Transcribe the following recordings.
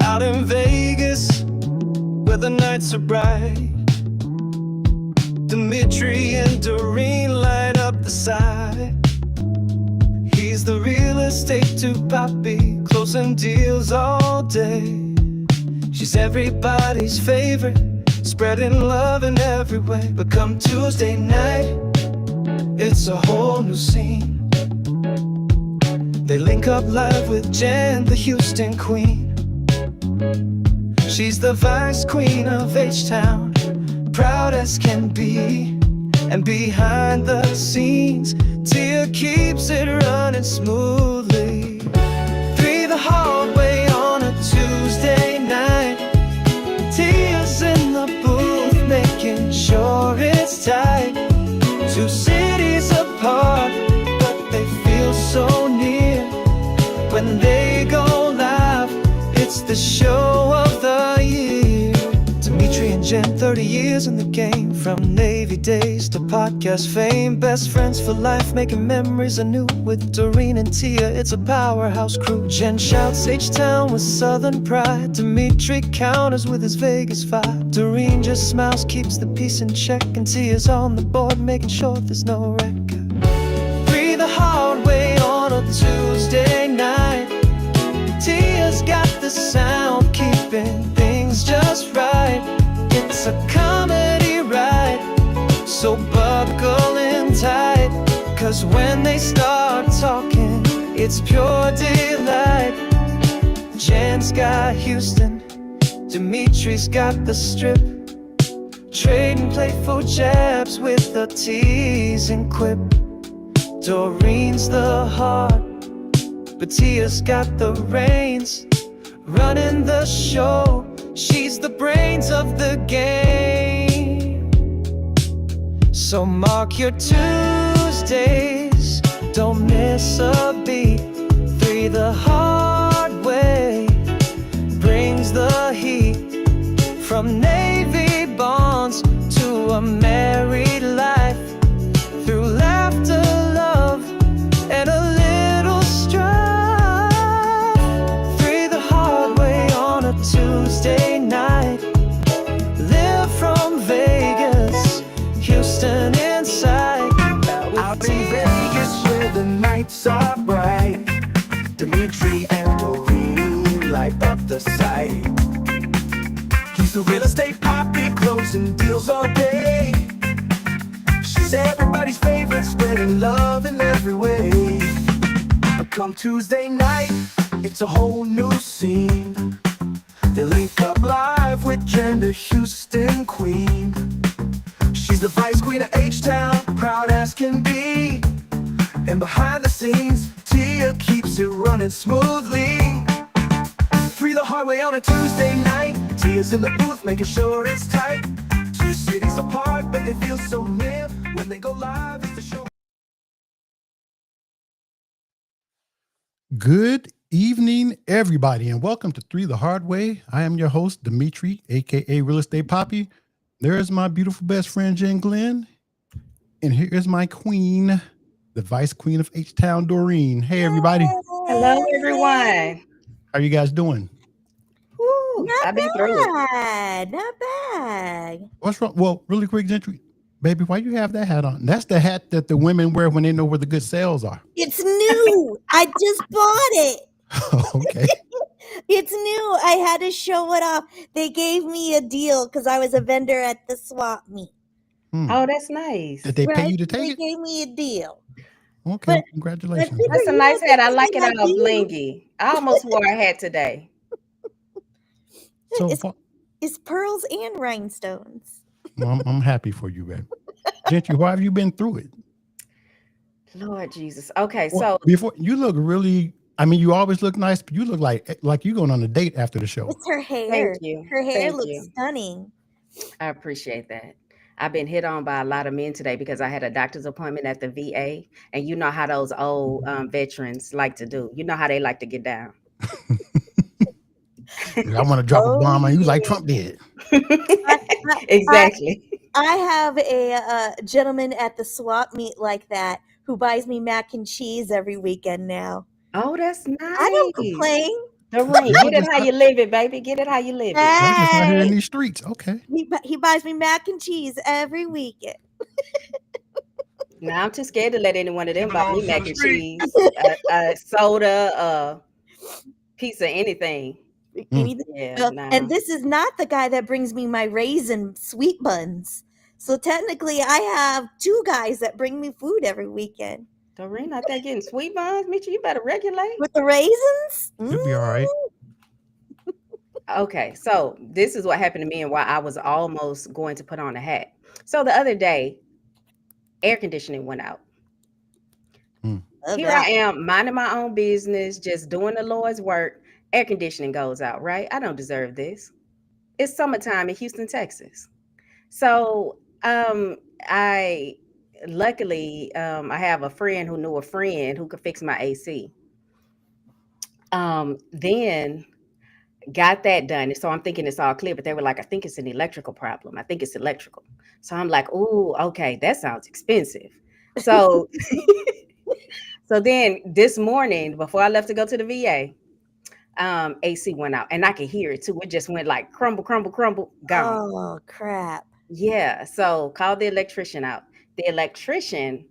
Out in Vegas, where the nights are bright, Dimitri and Doreen light up the side. He's the real estate to Poppy, closing deals all day. She's everybody's favorite, spreading love in every way. But come Tuesday night, it's a whole new scene. They link up live with Jen, the Houston queen. She's the vice queen of H-Town, proud as can be. And behind the scenes, Tia keeps it running smoothly. Three The Hardway on a Tuesday night. Tia's in the booth making sure it's tight. Two cities apart, but they feel so near. When they go live, it's the show of the year. Dimitri and Jen, 30 years in the game. From Navy days to podcast fame. Best friends for life, making memories anew. With Doreen and Tia, it's a powerhouse crew. Jen shouts H-Town with southern pride. Dimitri counters with his Vegas vibe. Doreen just smiles, keeps the peace in check. And Tia's on the board, making sure there's no wreck. Three The Hardway on a Tuesday night. Tia's got the sound, keeping things just right. It's a comedy ride, so buckle in tight. Cause when they start talking, it's pure delight. Jen's got Houston, Dimitri's got the strip. Trading playful jabs with a teasing quip. Doreen's the heart, but Tia's got the reins. Running the show, she's the brains of the game. So mark your Tuesdays, don't miss a beat. Three The Hardway brings the heat. From Navy bonds to a married life. Through laughter, love, and a little strife. Three The Hardway on a Tuesday night. Live from Vegas, Houston inside. Out in Vegas where the nights are bright, Dimitri and Doreen light up the site. He's the real estate poppy, closing deals all day. She's everybody's favorite, spreading love in every way. But come Tuesday night, it's a whole new scene. They link up live with Jen, the Houston queen. She's the vice queen of H-Town, proud as can be. And behind the scenes, Tia keeps it running smoothly. Three The Hardway on a Tuesday night. Tia's in the booth making sure it's tight. Two cities apart, but they feel so near. When they go live, it's the show. Good evening, everybody, and welcome to Three The Hardway. I am your host, Dimitri, aka Real Estate Poppy. There is my beautiful best friend, Jen Glenn. And here is my queen, the vice queen of H-Town, Doreen. Hey, everybody. Hello, everyone. How are you guys doing? Woo, I've been through it. Not bad. What's wrong? Well, really quick, Gentry. Baby, why you have that hat on? That's the hat that the women wear when they know where the good sales are. It's new. I just bought it. Okay. It's new. I had to show it off. They gave me a deal because I was a vendor at the swap meet. Oh, that's nice. Did they pay you to take They it? gave me a deal. Okay, But- congratulations. but- That's a nice hat. I like it Like all you. blingy. I almost wore a hat today. So It's pearls and rhinestones. I'm happy for you, babe. Gentry, why have you been through it? Lord Jesus. Okay, Well, so before you look really, I mean, you always look nice, but you look like you're going on a date after the show. It's her hair. thank you. Her hair Thank looks you. stunning. I appreciate that. I've been hit on by a lot of men today because I had a doctor's appointment at the VA, and you know how those old veterans like to do. You know how they like to get down. I want to drop a Oh, bomb on you like yeah. Trump did. I, Exactly. I have a gentleman at the swap meet like that who buys me mac and cheese every weekend now. Oh, that's I don't nice. complain. Doreen, Y'all get it just how out, you live it, baby. Get it how you live it. y'all just out here in Hey, these streets. Okay. he buys me mac and cheese every weekend. Now I'm too scared to let any one of them buy me belongs to mac the and street. cheese, soda, pizza, anything. Anything. Yeah, And no. this is not the guy that brings me my raisin sweet buns. So technically, I have two guys that bring me food every weekend. Doreen out there getting sweet buns. Mitchell, you better regulate. With the raisins? You'll be all right. Okay, so this is what happened to me and why I was almost going to put on a hat. So the other day, air conditioning went out. Love Here that. I am minding my own business, just doing the Lord's work. Air conditioning goes out, right? I don't deserve this. It's summertime in Houston, Texas. So I luckily I have a friend who knew a friend who could fix my AC. Then got that done. And so I'm thinking it's all clear, but they were like, I think it's an electrical problem. I think it's electrical. So I'm like, oh, okay, that sounds expensive. So so then this morning, before I left to go to the VA, AC went out and I could hear it too. It just went like crumble, crumble, crumble, gone. Oh, crap. Yeah. So called the electrician out. The electrician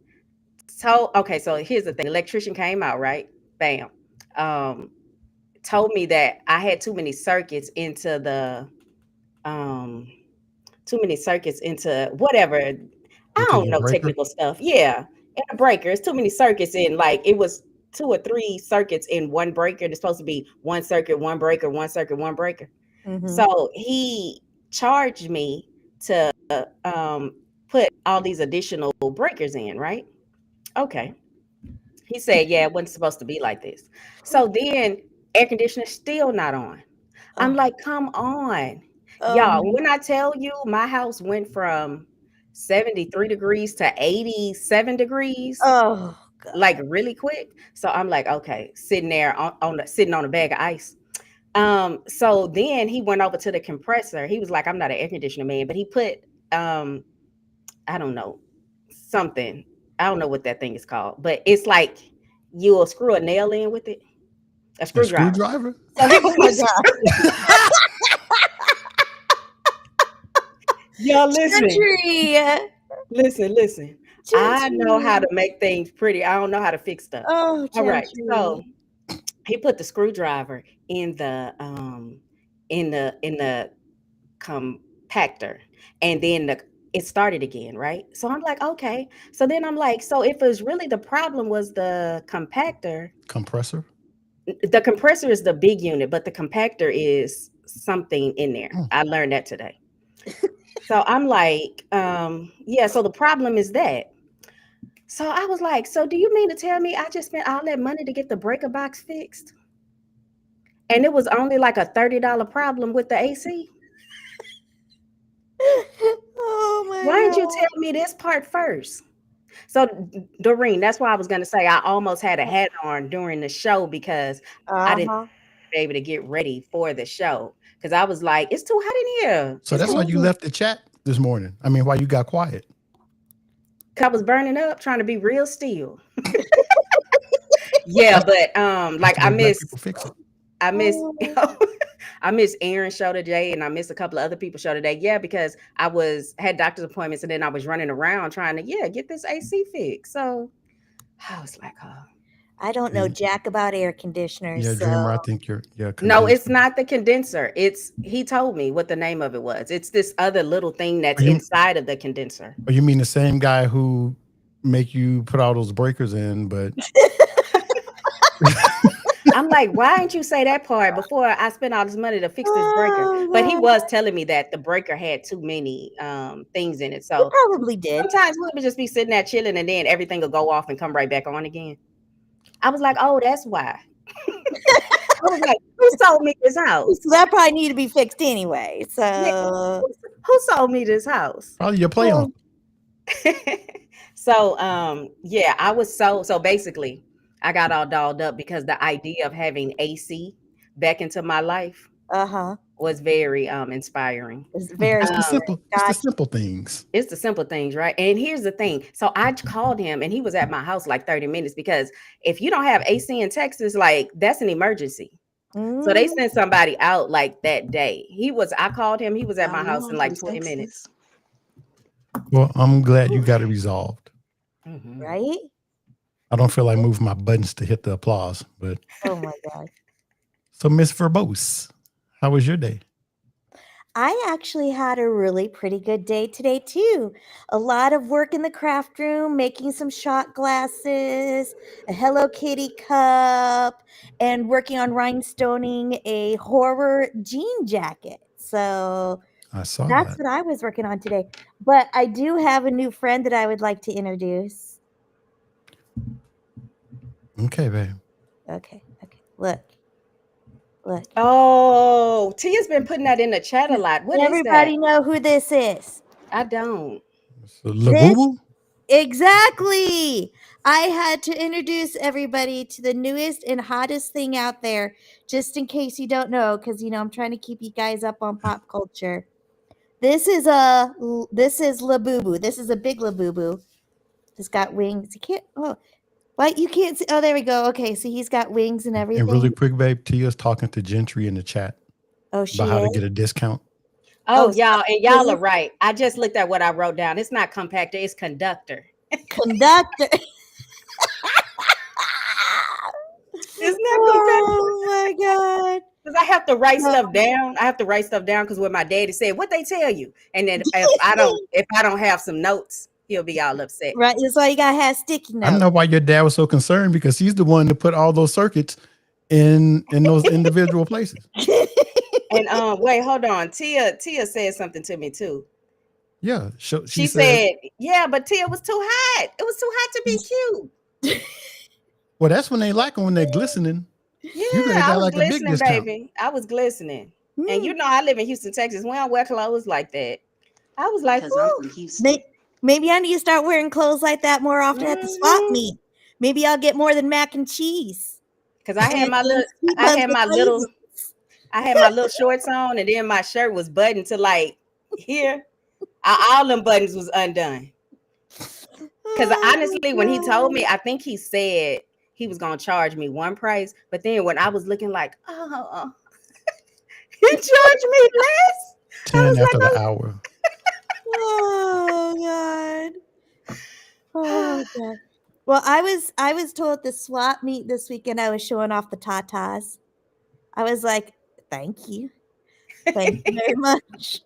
told, okay, so here's the thing. The electrician came out, right? Bam. Told me that I had too many circuits into the whatever. I Into don't your know breaker. technical stuff. Yeah. In a breaker. It's too many circuits in, like it was 2 or 3 circuits in one breaker. There's supposed to be one circuit, one breaker, one circuit, one breaker. Mhm. So he charged me to put all these additional breakers in, right? Okay. He said, yeah, it wasn't supposed to be like this. So then air conditioner still not on. I'm Oh, like, come on. Y'all, oh, when I tell you my house went from 73 degrees to 87 degrees, oh, God. like really quick. So I'm like, okay, sitting there sitting on a bag of ice. So then he went over to the compressor. He was like, I'm not an air conditioner man, but he put I don't know, something. I don't know what that thing is called, but it's like you'll screw a nail in with it. A A screwdriver. screwdriver? So he Oh, my God. y'all listen. Gentry. Listen. I know how to Gentry. make things pretty. I don't know how to fix stuff. Oh, All right. So Gentry. he put the screwdriver in the compactor, and then it started again, right? So I'm like, okay. So then I'm like, so if it was really the problem was the compactor, Compressor? the compressor is the big unit, but the compactor is something in there. Hmm. I learned that today. So I'm like, yeah, so the problem is that. So I was like, so do you mean to tell me I just spent all that money to get the breaker box fixed? And it was only like a $30 problem with the AC? Oh, my Why didn't you God. tell me this part first? So, Doreen, that's why I was going to say I almost had a hat on during the show because I didn't Uh-huh. be able to get ready for the show because I was like, it's too hot in here. So It's that's why you too. left the chat this morning. I mean, why you got quiet. I was burning up trying to be real still. Yeah, but That's like the way black people fix it. I miss Oh. I miss Aaron's show today and I miss a couple of other people's show today. Yeah, because I had doctor's appointments and then I was running around trying to get this AC fixed. So I was like, oh. I don't know Yeah. jack about air conditioners. Yeah, So Dreamer, I think you're No, it's condenser. not the condenser. He told me what the name of it was. It's this other little thing that's Are you, inside of the condenser. or you mean the same guy who make you put all those breakers in, but I'm like, why didn't you say that part before I spent all this money to fix this breaker? Oh, But he God. was telling me that the breaker had too many things in it. He So probably did. sometimes we'll just be sitting there chilling and then everything will go off and come right back on again. I was like, oh, that's why. I was like, Who sold me this house? So that probably need to be fixed anyway. Yeah, So who sold me this house? Probably your play on. So yeah, I was so basically I got all dolled up because the idea of having AC back into my life was very inspiring. it's very It's the inspiring. simple. It's the simple things. It's the simple things, right? And here's the thing. So I called him and he was at my house like 30 minutes because if you don't have AC in Texas, like that's an emergency. So they sent somebody out like that day. I called him, he was at my house in like 20 minutes. Well, I'm glad you got it resolved. Right? I don't feel like moving my buttons to hit the applause, but Oh my God. so Miss Verbose, how was your day? I actually had a really pretty good day today too. A lot of work in the craft room, making some shot glasses, a Hello Kitty cup, and working on rhinestoning a horror jean jacket. So I saw that's that. what I was working on today. But I do have a new friend that I would like to introduce. Okay, babe. Okay. Look. Oh, Tia's been putting that in the chat a lot. What is Everybody that? know who this is? I don't. So, Labubu? Exactly. I had to introduce everybody to the newest and hottest thing out there, just in case you don't know, because I'm trying to keep you guys up on pop culture. This is Labubu. This is a big Labubu. He's got wings. You can't. Oh, what? You can't see. Oh, there we go. Okay, so he's got wings and everything. And really quick, babe, Tia's talking to Gentry in the chat Oh, she about how to is? get a discount. Oh, y'all are right. I just looked at what I wrote down. It's not compactor, it's conductor. Conductor. It's not compactor. Oh my God. Because I have to write stuff down. I have to write stuff down because what my daddy said, what they tell you. And then if I don't have some notes, he'll be all upset. Right. That's why you gotta have sticky notes. I know why your dad was so concerned, because he's the one to put all those circuits in those individual places. And wait, hold on. Tia said something to me too. Yeah. She said, yeah, but Tia was too hot. It was too hot to be cute. Well, that's when they like them, when they're glistening. Yeah, I was like glistening, baby. I was glistening. And you know, I live in Houston, Texas. We don't wear clothes like that. I was like, Because I'm from Houston. Maybe I need to start wearing clothes like that more often at the swap meet. Maybe I'll get more than mac and cheese. Because I had my little shorts on, and then my shirt was buttoned to like here. All them buttons was undone. Because honestly, when he told me, I think he said he was gonna charge me one price, but then when I was looking like, oh, he charged me less. 10 after the hour. Oh God. Oh God. Well, I was told at the swap meet this weekend I was showing off the tatas. I was like, thank you very much.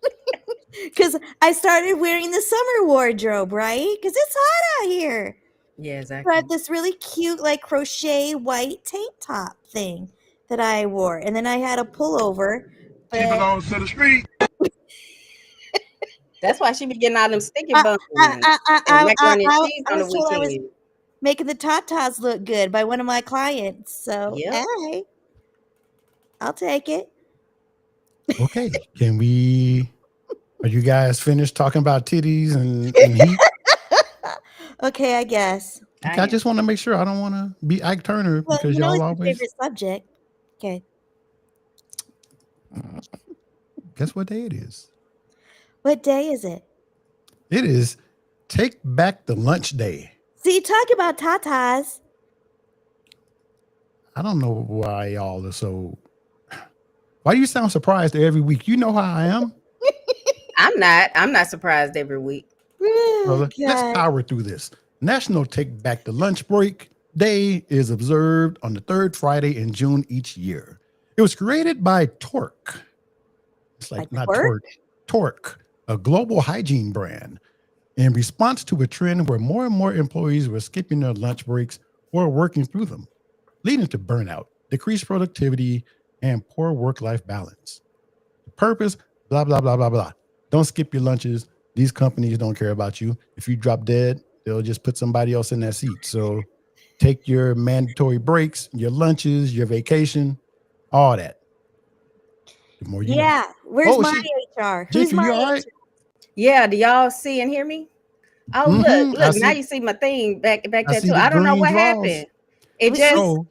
Because I started wearing the summer wardrobe, right? Because it's hot out here. Yeah, exactly. I had this really cute, like crochet white tank top thing that I wore, and then I had a pullover. She belongs to the street. That's why she be getting all them sticky bumps and macaroni and cheese on the weekend. Making the tatas look good by one of my clients. So, hey, I'll take it. Okay. Are you guys finished talking about titties and heat? Okay, I guess. Okay, I just want to make sure. I don't want to be Ike Turner, because y'all always. Favorite subject. Okay. Guess what day it is? What day is it? It is Take Back the Lunch Day. See, talk about tatas. I don't know why y'all are so. Why do you sound surprised every week? You know how I am. I'm not surprised every week. Well, let's power through this. National Take Back the Lunch Break Day is observed on the third Friday in June each year. It was created by Torque. It's like not Torque. Torque, a global hygiene brand, in response to a trend where more and more employees were skipping their lunch breaks or working through them, leading to burnout, decreased productivity, and poor work-life balance. The purpose, blah, blah, blah, blah, blah. Don't skip your lunches. These companies don't care about you. If you drop dead, they'll just put somebody else in that seat. So take your mandatory breaks, your lunches, your vacation, all that. The more you know. Yeah. Where's Oh my shit, HR? Who's Gentry, my you all right? HR? Yeah, do y'all see and hear me? Oh, look, I look, now see. you see my thing back I there see too. the I don't know green what draws. happened. It just So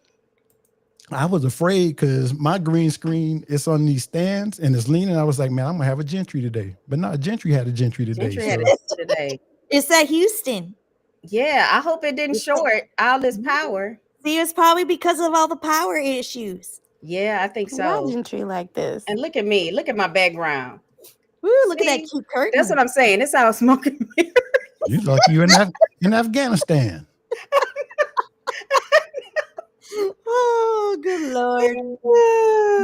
I was afraid because my green screen is on these stands and it's leaning. I was like, man, I'm gonna have a Gentry today. But not Gentry had a Gentry today. Gentry had So it today. It's at Houston. Yeah, I hope it didn't It's like- short all this power. See, it's probably because of all the power issues. Yeah, I think Why so. Gentry like this? And look at me. Look at my background. Woo, look at that See? cute curtain. That's what I'm saying. It's all smoking mirrors. you lucky you in Afghanistan. Oh, good Lord.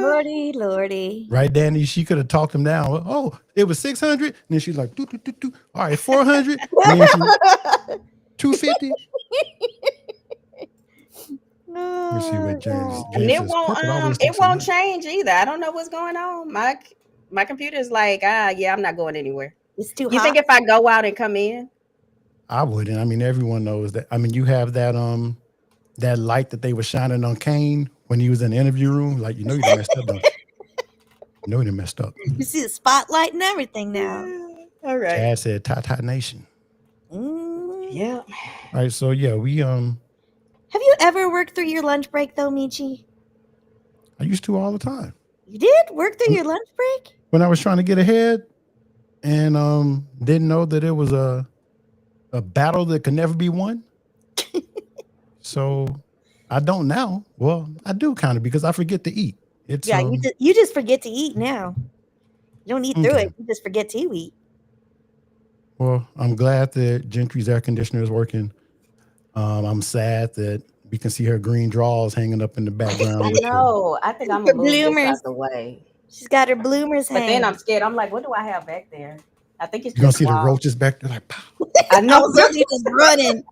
Lordy, Lordy. Right, Danny? She could have talked him down. Oh, it was 600. And then she's like, doo, doo, doo, doo. All right, 400. And then she 250. Let me see what James And it says. Corporate always won't thinks of money. change either. I don't know what's going on. My computer is like, yeah, I'm not going anywhere. It's too You hot. think if I go out and come in? I wouldn't. I mean, everyone knows that. I mean, you have that light that they were shining on Kane when he was in the interview room. Like, you know, you done messed up, don't you? You know, you done messed up. You see the spotlight and everything now. All right. Chad said, "Ta Nation." Yeah. All right, so yeah, we Have you ever worked through your lunch break though, Michi? I used to all the time You did work through your lunch break? when I was trying to get ahead, and didn't know that it was a battle that could never be won. So I don't now. Well, I do kind of because I forget to eat. It's Yeah, you just forget to eat now. You don't eat through Okay. it. You just forget to eat. Well, I'm glad that Gentry's air conditioner is working. I'm sad that we can see her green drawers hanging up in the background. I with her- know. I think I'm Her gonna move this bloomers. out the way. She's got her bloomers But hanging. then I'm scared. I'm like, what do I have back there? I think it's You're gonna just see the wall. roaches back there, like, pow. I I know. was literally just running.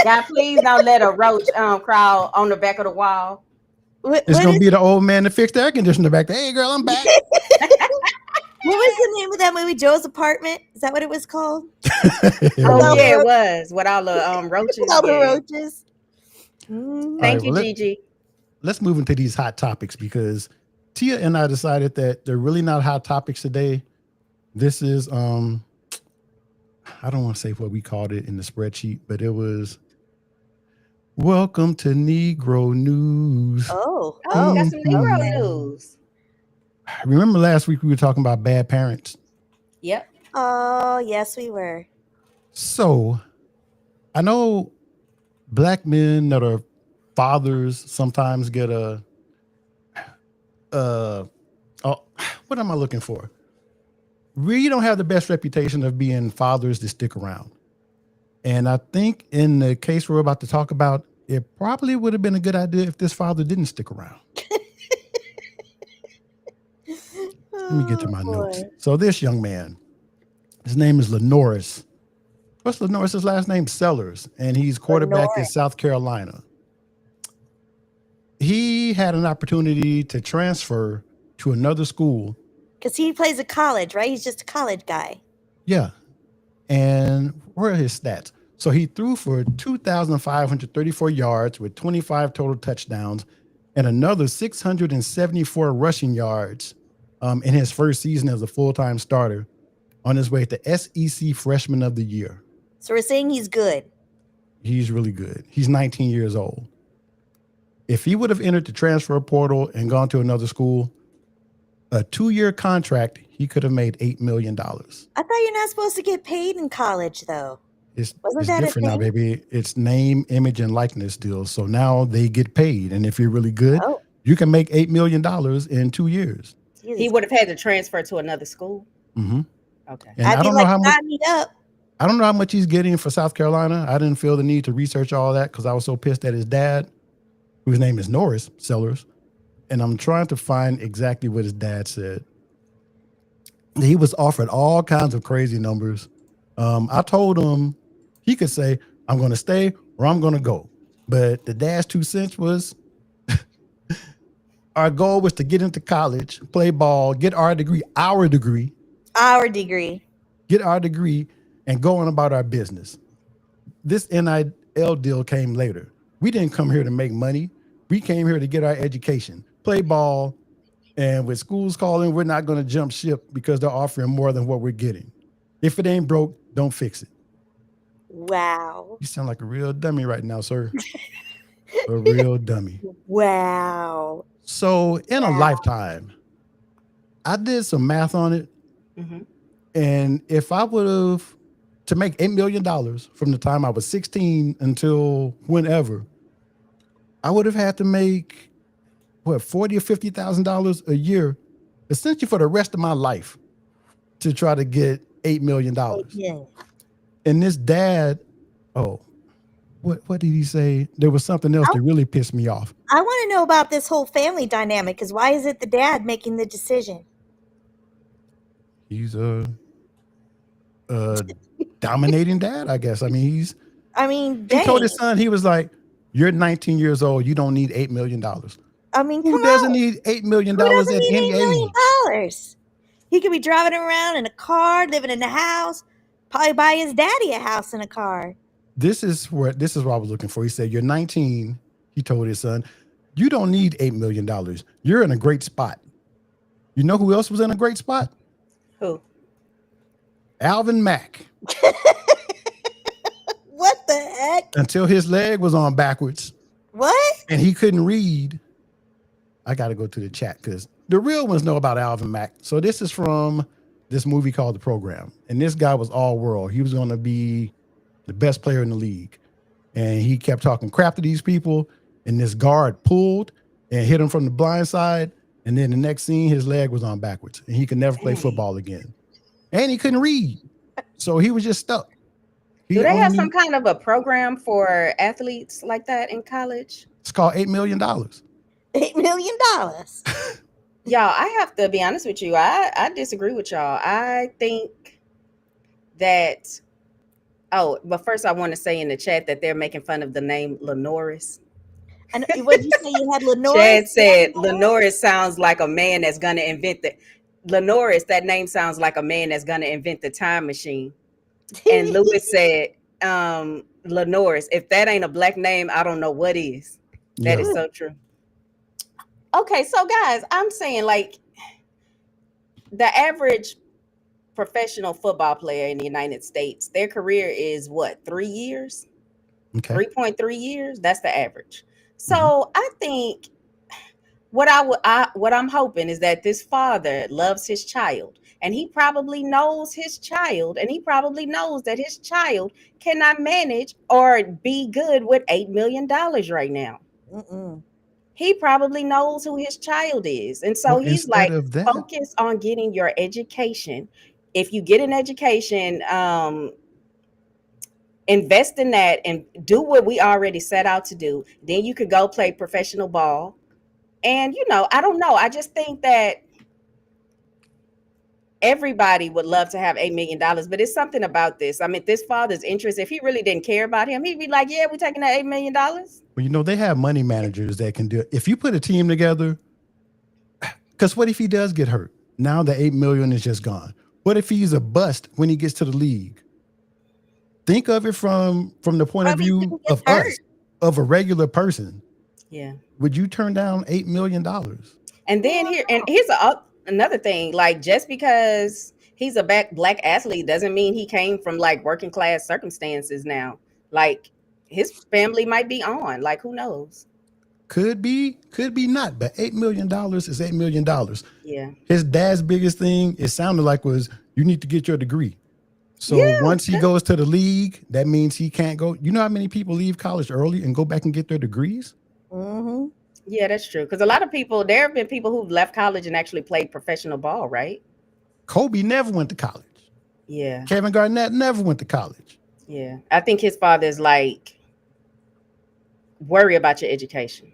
God, please don't let a roach crawl on the back of the wall. What It's gonna is- be the old man that fixed the air conditioner back there. Hey, girl, I'm back. what was the name of that movie? Joe's Apartment? Is that what it was called? Oh All yeah, the it was with all the roaches. All the yeah. roaches. Thank All you, right, well, Gigi. Let's move into these hot topics because Tia and I decided that they're really not hot topics today. This is I don't want to say what we called it in the spreadsheet, but it was welcome to Negro News. Oh, Oh, we got some Negro okay. news. Remember last week we were talking about bad parents. Yep. Oh, yes, we were. So I know black men that are fathers sometimes get oh, what am I looking for? We don't have the best reputation of being fathers that stick around. And I think in the case we're about to talk about, it probably would have been a good idea if this father didn't stick around. Let me get to my notes. So this young man, his name is LaNorris. What's LaNorris' last name? Sellers. And he's quarterback in LaNorris. South Carolina. He had an opportunity to transfer to another school. Because he plays at college, right? He's just a college guy. Yeah. And where are his stats? So he threw for 2,534 yards with 25 total touchdowns and another 674 rushing yards in his first season as a full-time starter on his way to SEC Freshman of the Year. So we're saying he's good. He's really good. He's 19 years old. If he would have entered the transfer portal and gone to another school, a 2-year contract, he could have made $8 million. I thought you're not supposed to get paid in college, though. It's Wasn't that a different now, thing? baby. It's name, image, and likeness deals. So now they get paid. And if you're really good, Oh, you can make $8 million in 2 years. Jesus. He would have had to transfer to another school. Mm-hmm. Okay. And I'd I be don't like, know how much. sign me up. I don't know how much he's getting for South Carolina. I didn't feel the need to research all that because I was so pissed at his dad, whose name is LaNorris Sellers. And I'm trying to find exactly what his dad said. He was offered all kinds of crazy numbers. I told him he could say, I'm going to stay or I'm going to go. But the dad's 2 cents was our goal was to get into college, play ball, get our degree, Our degree. get our degree, and go on about our business. This NIL deal came later. We didn't come here to make money. We came here to get our education, play ball, And with schools calling, we're not going to jump ship because they're offering more than what we're getting. If it ain't broke, don't fix it. Wow. You sound like a real dummy right now, sir. A real dummy. Wow. So in a lifetime, I did some math on it. Mm-hmm. And if I would have to make $8 million from the time I was 16 until whenever, I would have had to make what, $40,000 or $50,000 a year, essentially for the rest of my life, to try to get $8 million. Yeah. And this dad, what did he say? There was something else that really pissed me off. I want to know about this whole family dynamic, because why is it the dad making the decision? He's a dominating dad, I guess. I mean, he told his son, he was like, "You're 19 years old. You don't need $8 million." I mean, who doesn't need $8 million at any age? He could be driving around in a car, living in a house, probably buy his daddy a house and a car. This is what I was looking for. He said, "You're 19." He told his son, "You don't need $8 million. You're in a great spot." You know who else was in a great spot? Who? Alvin Mack. What the heck? Until his leg was on backwards. What? And he couldn't read. I got to go to the chat because the real ones know about Alvin Mack. So this is from this movie called The Program. And this guy was all world. He was going to be the best player in the league. And he kept talking crap to these people. And this guard pulled and hit him from the blind side. And then the next scene, his leg was on backwards. And he could never play football again. And he couldn't read. So he was just stuck. Do they have some kind of a program for athletes like that in college? It's called $8 million. $8 million. Y'all, I have to be honest with you. I disagree with y'all. I think that, but first I want to say in the chat that they're making fun of the name LaNorris. And what did you say you had LaNorris? Chad said LaNorris sounds like a man that's going to invent LaNorris, that name sounds like a man that's going to invent the time machine. And Lewis said, LaNorris, if that ain't a black name, I don't know what is. That is so true. Okay, so guys, I'm saying like the average professional football player in the United States, their career is what, 3 years? Okay. 3.3 years. That's the average. So I think what I'm hoping is that this father loves his child, and he probably knows his child, and he probably knows that his child cannot manage or be good with $8 million right now. He probably knows who his child is. And so he's like, focus on getting your education. If you get an education, invest in that and do what we already set out to do. Then you could go play professional ball. And, I don't know. I just think that everybody would love to have $8 million, but it's something about this. I mean, this father's interest, if he really didn't care about him, he'd be like, yeah, we're taking that $8 million. Well, they have money managers that can do it. If you put a team together, because what if he does get hurt? Now the $8 million is just gone. What if he's a bust when he gets to the league? Think of it from the point of view of us, of a regular person. Yeah. Would you turn down $8 million? And then here's another thing. Like, just because he's a black athlete doesn't mean he came from like working class circumstances now. Like, his family might be on. Like, who knows? Could be not. But $8 million is $8 million. Yeah. His dad's biggest thing, it sounded like, was you need to get your degree. So once he goes to the league, that means he can't go. You know how many people leave college early and go back and get their degrees? Mm-hmm. Yeah, that's true. Because a lot of people, there have been people who've left college and actually played professional ball, right? Kobe never went to college. Yeah. Kevin Garnett never went to college. Yeah. I think his father's like, worry about your education.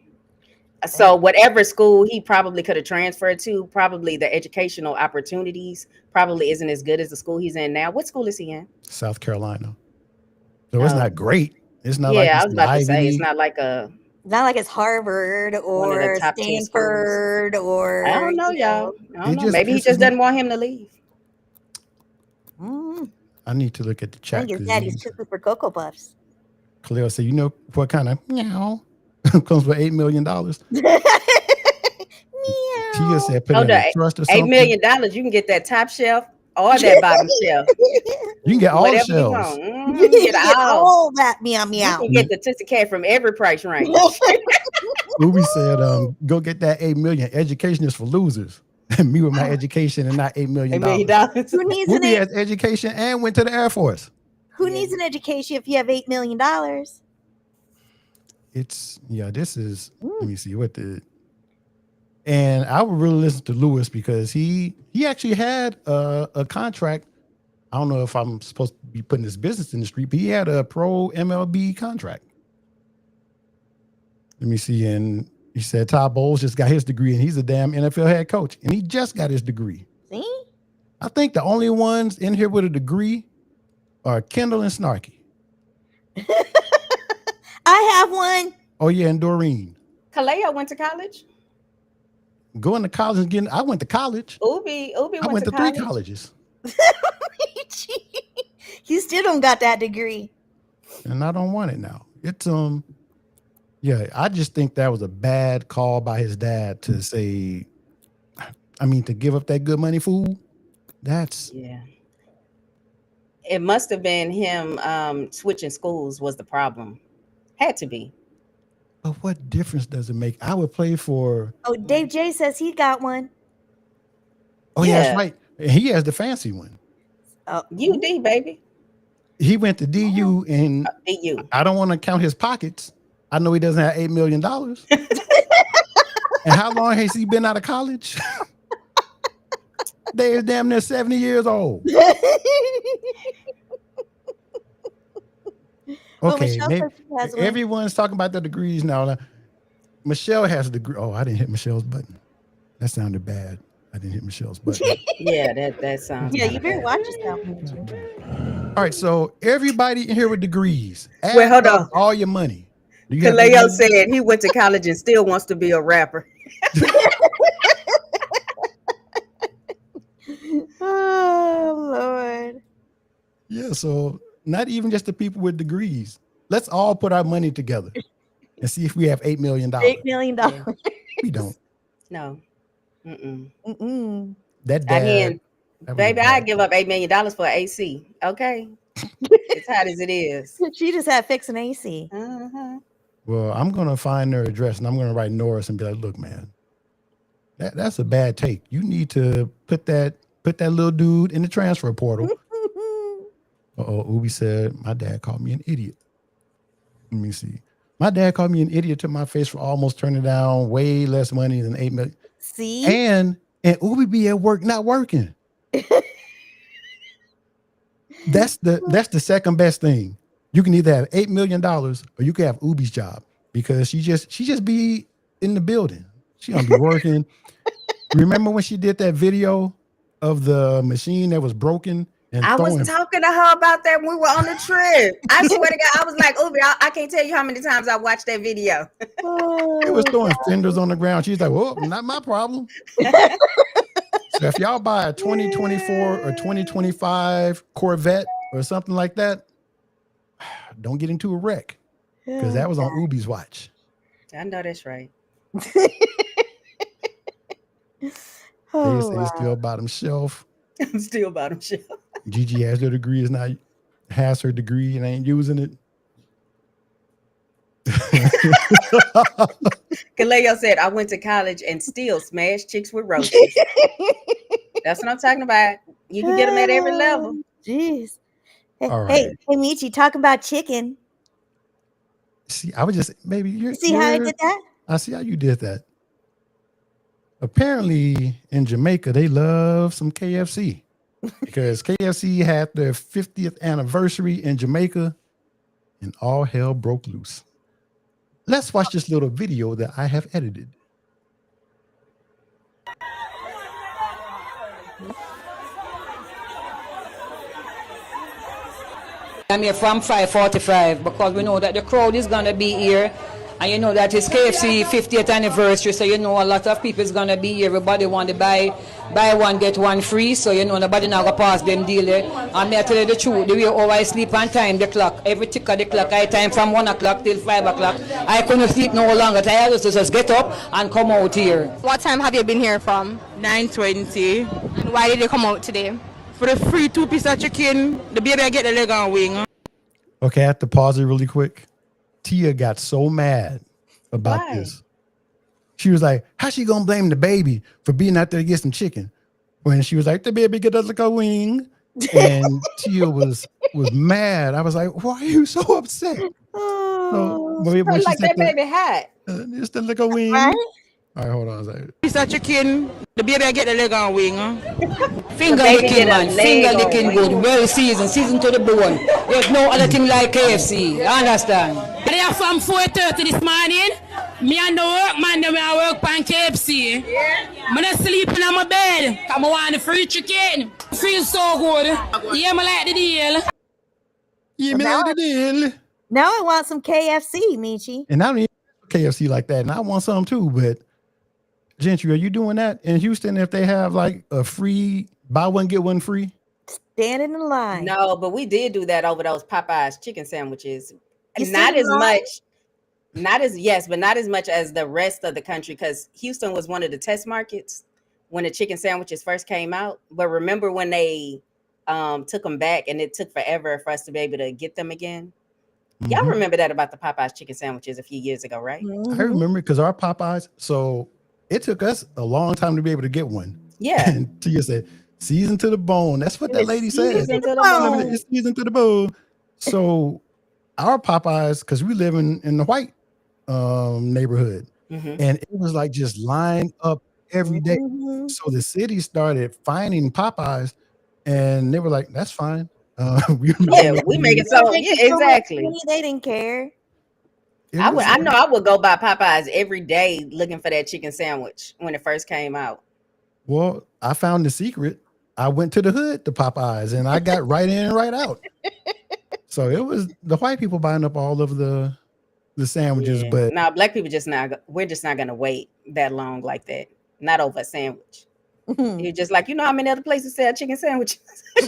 So whatever school he probably could have transferred to, probably the educational opportunities probably isn't as good as the school he's in now. What school is he in? South Carolina. So it's not great. It's not like I was about to say, it's not like it's Harvard or Stanford or I don't know, y'all. I don't know. Maybe he just doesn't want him to leave. I need to look at the chat. I think his daddy's cooking for Cocoa Puffs. Khalil said, you know what kind of meow comes with $8 million? Meow. He just said put it Oh, in the a trust or $8 something. million, you can get that top shelf or that bottom shelf. You can get all the Whatever you shelves. want. You Get get all. all that meow You meow. can get the Tootsie Cat from every price range. Ubi said, go get that 8 million. Education is for losers. Me with my education and not $8 million. $8 million. Who needs an Ubi has education and went to the Air Force. Who needs an education if you have $8 million? This is, let me see what the, and I would really listen to Lewis because he actually had a contract. I don't know if I'm supposed to be putting his business in the street, but he had a pro MLB contract. Let me see. And he said Todd Bowles just got his degree and he's a damn NFL head coach. And he just got his degree. See? I think the only ones in here with a degree are Kendall and Snarky. I have one. Oh, yeah, and Doreen. Kaleo went to college. Going to college and getting, I went to college. Ubi I went to 3 colleges. You still don't got that degree. And I don't want it now. It's, I just think that was a bad call by his dad to say, to give up that good money food. It must have been him switching schools was the problem. Had to be. But what difference does it make? I would play for. Oh, Dave J says he got one. Oh, yeah, that's right. He has the fancy one. Oh, UD, baby. He went to DU and DU. I don't want to count his pockets. I know he doesn't have $8 million. And how long has he been out of college? They is damn near 70 years old. Okay, everyone's talking about the degrees now. Michelle has a degree. Oh, I didn't hit Michelle's button. That sounded bad. I didn't hit Michelle's button. Yeah, that sounds. Yeah, you better watch yourself. All right, so everybody in here with degrees. Well, hold on. All your money. Kaleo said he went to college and still wants to be a rapper. Oh, Lord. Yeah, so not even just the people with degrees. Let's all put our money together and see if we have $8 million. $8 million. We don't. No. That dad. Baby, I'd give up $8 million for an AC. Okay. It's hot as it is. She just had fixing AC. Well, I'm going to find their address and I'm going to write Norris and be like, look, man, that's a bad take. You need to put that little dude in the transfer portal. Ubi said, my dad called me an idiot. Let me see. My dad called me an idiot to my face for almost turning down way less money than $8 million. See? And Ubi be at work not working. That's the second best thing. You can either have $8 million or you can have Ubi's job because she just be in the building. She don't be working. Remember when she did that video of the machine that was broken? And I was talking to her about that when we were on the trip. I swear to God, I was like, Ubi, I can't tell you how many times I watched that video. It was throwing fenders on the ground. She's like, well, not my problem. So if y'all buy a 2024 or 2025 Corvette or something like that, don't get into a wreck because that was on Ubi's watch. I know that's right. They say still bottom shelf. I'm still bottom shelf. Gigi has her degree, has her degree and ain't using it. Kaleo said, I went to college and still smashed chicks with roaches. That's what I'm talking about. You can get them at every level. Jeez. All Hey, right. hey, Michi, talking about chicken. See, I was just maybe You see how I did that? I see how you did that. Apparently in Jamaica, they love some KFC because KFC had their 50th anniversary in Jamaica and all hell broke loose. Let's watch this little video that I have edited. I'm here from 5:45 because we know that the crowd is going to be here And you know that it's KFC 50th anniversary, so you know a lot of people is gonna be here. Everybody want to buy one get one free, so you know nobody now gonna pass them deal there. And me I tell you the truth, the way how I sleep on time, the clock, every tick of the clock, I time from 1 o'clock till 5 o'clock. I couldn't sleep no longer. I had to just get up and come out here. What time have you been here from? 9:20. And why did you come out today? For the free 2-piece of chicken, the baby I get the leg and wing. Okay, I have to pause it really quick. Tia got so mad about Why? this. She was like, how she gonna blame the baby for being out there to get some chicken? When she was like, the baby get us like a wing. And Tia was mad. I was like, why are you so upset? Oh, when Probably she like said that baby hot. it's the like a wing. right? All right, hold on a second. Piece of chicken, the baby I get the leg and wing. Finger baby licking, get a man. leg Finger on licking wing. good. Well seasoned to the bone. There's no other thing like KFC. You understand? I am from 4:30 this morning. Me and the work man, me I work on KFC. I'm not sleeping on my bed. I want the free chicken. Feels so good. Yeah, I like the deal. Yeah, me like the deal. Now I want some KFC, Michi. And I don't even KFC like that. And I want some too, but Gentry, are you doing that in Houston if they have like a free buy one, get one free? Standing in line. No, but we did do that over those Popeyes chicken sandwiches. You Not stood in as line? much, but not as much as the rest of the country, because Houston was one of the test markets when the chicken sandwiches first came out. But remember when they took them back and it took forever for us to be able to get them again? Y'all remember that about the Popeyes chicken sandwiches a few years ago, right? Mhm. I remember because our Popeyes, so it took us a long time to be able to get one. Yeah. And Tia said, seasoned to the bone. That's what that It's lady said. seasoned to the bone. It's seasoned to the bone. So our Popeyes, because we live in the white neighborhood, Mhm. and it was like just lined up every day. Mhm. So the city started finding Popeyes, and they were like, "That's fine." Yeah, we make it so. Making Yeah, so much exactly. money, they didn't care. I know I would go buy Popeyes every day looking for that chicken sandwich when it first came out. Well, I found the secret. I went to the hood to Popeyes, and I got right in and right out. So it was the white people buying up all of the sandwiches, Yeah. but Now black people we're just not gonna wait that long like that. Not over a sandwich. Mhm. You're just like, you know how many other places sell chicken sandwiches?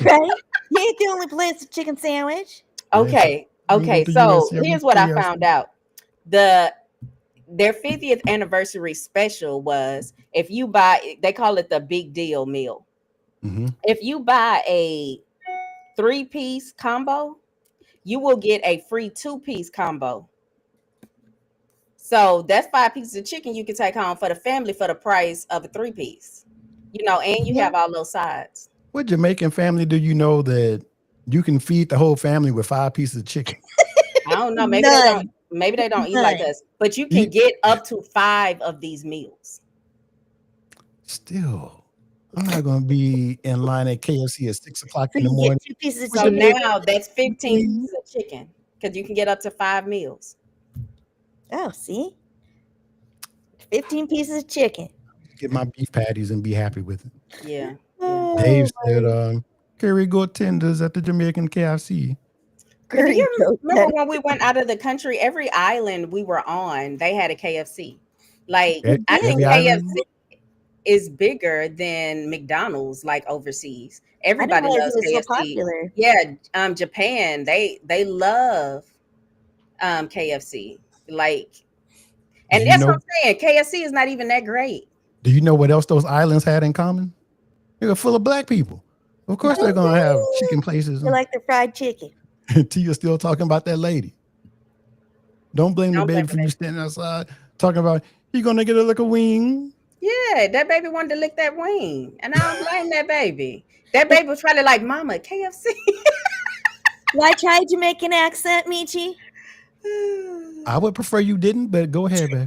Right? You ain't the only place with chicken sandwich. Okay. Yeah, Okay. the So US here's what I every found out. Their 50th anniversary special was, if you buy, they call it the big deal meal. Mhm. If you buy a 3-piece combo, you will get a free 2-piece combo. So that's 5 pieces of chicken you can take home for the family for the price of a 3-piece. You know, and you Yeah. have all those sides. What Jamaican family do you know that you can feed the whole family with 5 pieces of chicken? I don't know. Maybe None. they don't eat like None. us. But you can get up to 5 of these meals. Still, I'm not going to be in line at KFC at 6 o'clock So in the you morning. get 2 pieces of So chicken. now that's 15 pieces of chicken, because you can get up to 5 meals. Oh, see? 15 pieces of chicken. Get my beef patties and be happy with it. Yeah. Oh, Dave said, "Curry goat tenders at the Jamaican KFC." But do you goat remember patty. when we went out of the country? Every island we were on, they had a KFC. Like, At I think every island? KFC is bigger than McDonald's, like overseas. I didn't Everybody realize loves it was so KFC. popular. Yeah, Japan, they love KFC. Like, and Do you that's know? what I'm saying. KFC is not even that great. Do you know what else those islands had in common? They were full of black people. Of course, they're gonna have chicken places. They like the fried chicken. Tia's still talking about that lady. Don't blame the Don't blame baby the for you baby. standing outside talking about you gonna get a lick of wing. Yeah, that baby wanted to lick that wing, and I don't blame that baby. That baby was probably like, "Mama, KFC." Will I try a Jamaican accent, Michi? I would prefer you didn't, but go ahead, baby.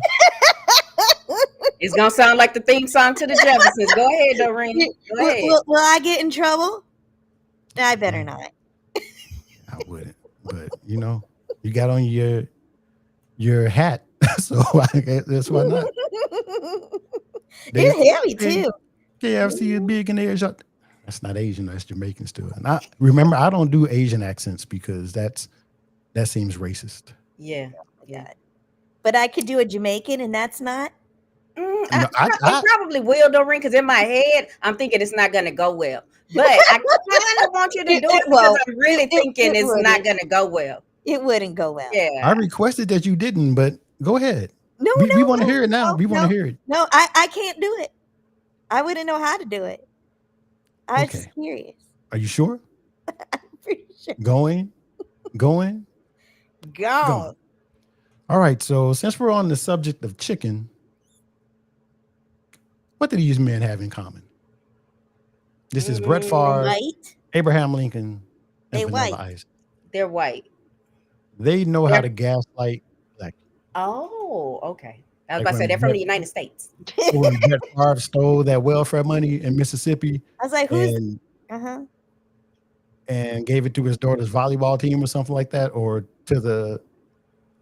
It's gonna sound like the theme song to the Jeffersons. Go ahead, Doreen. Go ahead. Will I get in trouble? I better not. I wouldn't, but you know, you got on your hat, so I guess that's why not. It's heavy too. KFC is big in Asia. That's not Asian. That's Jamaican still. And I remember I don't do Asian accents because that seems racist. Yeah. But I could do a Jamaican, and that's not. No, It probably will, Doreen, because in my head, I'm thinking it's not going to go well. But I kind of want you to do it because I'm really thinking it's not going to go well. It wouldn't go well. I Yeah. requested that you didn't, but go ahead. No, we want to hear it now. We want to no. hear it. No, I can't do it. I wouldn't know how to do it. I was Okay. just curious. Are you sure? Pretty sure. Going. Gone. All right. So since we're on the subject of chicken, what do these men have in common? This is Brett Favre, White. Abraham Lincoln, and They Vanilla white. Ice. They're white. They know how to gaslight black. Oh, okay. I was Like about to say when they're from Brett- the United States. When Brett Favre stole that welfare money in Mississippi I was like, who's? and Uh-huh. and gave it to his daughter's volleyball team or something like that, or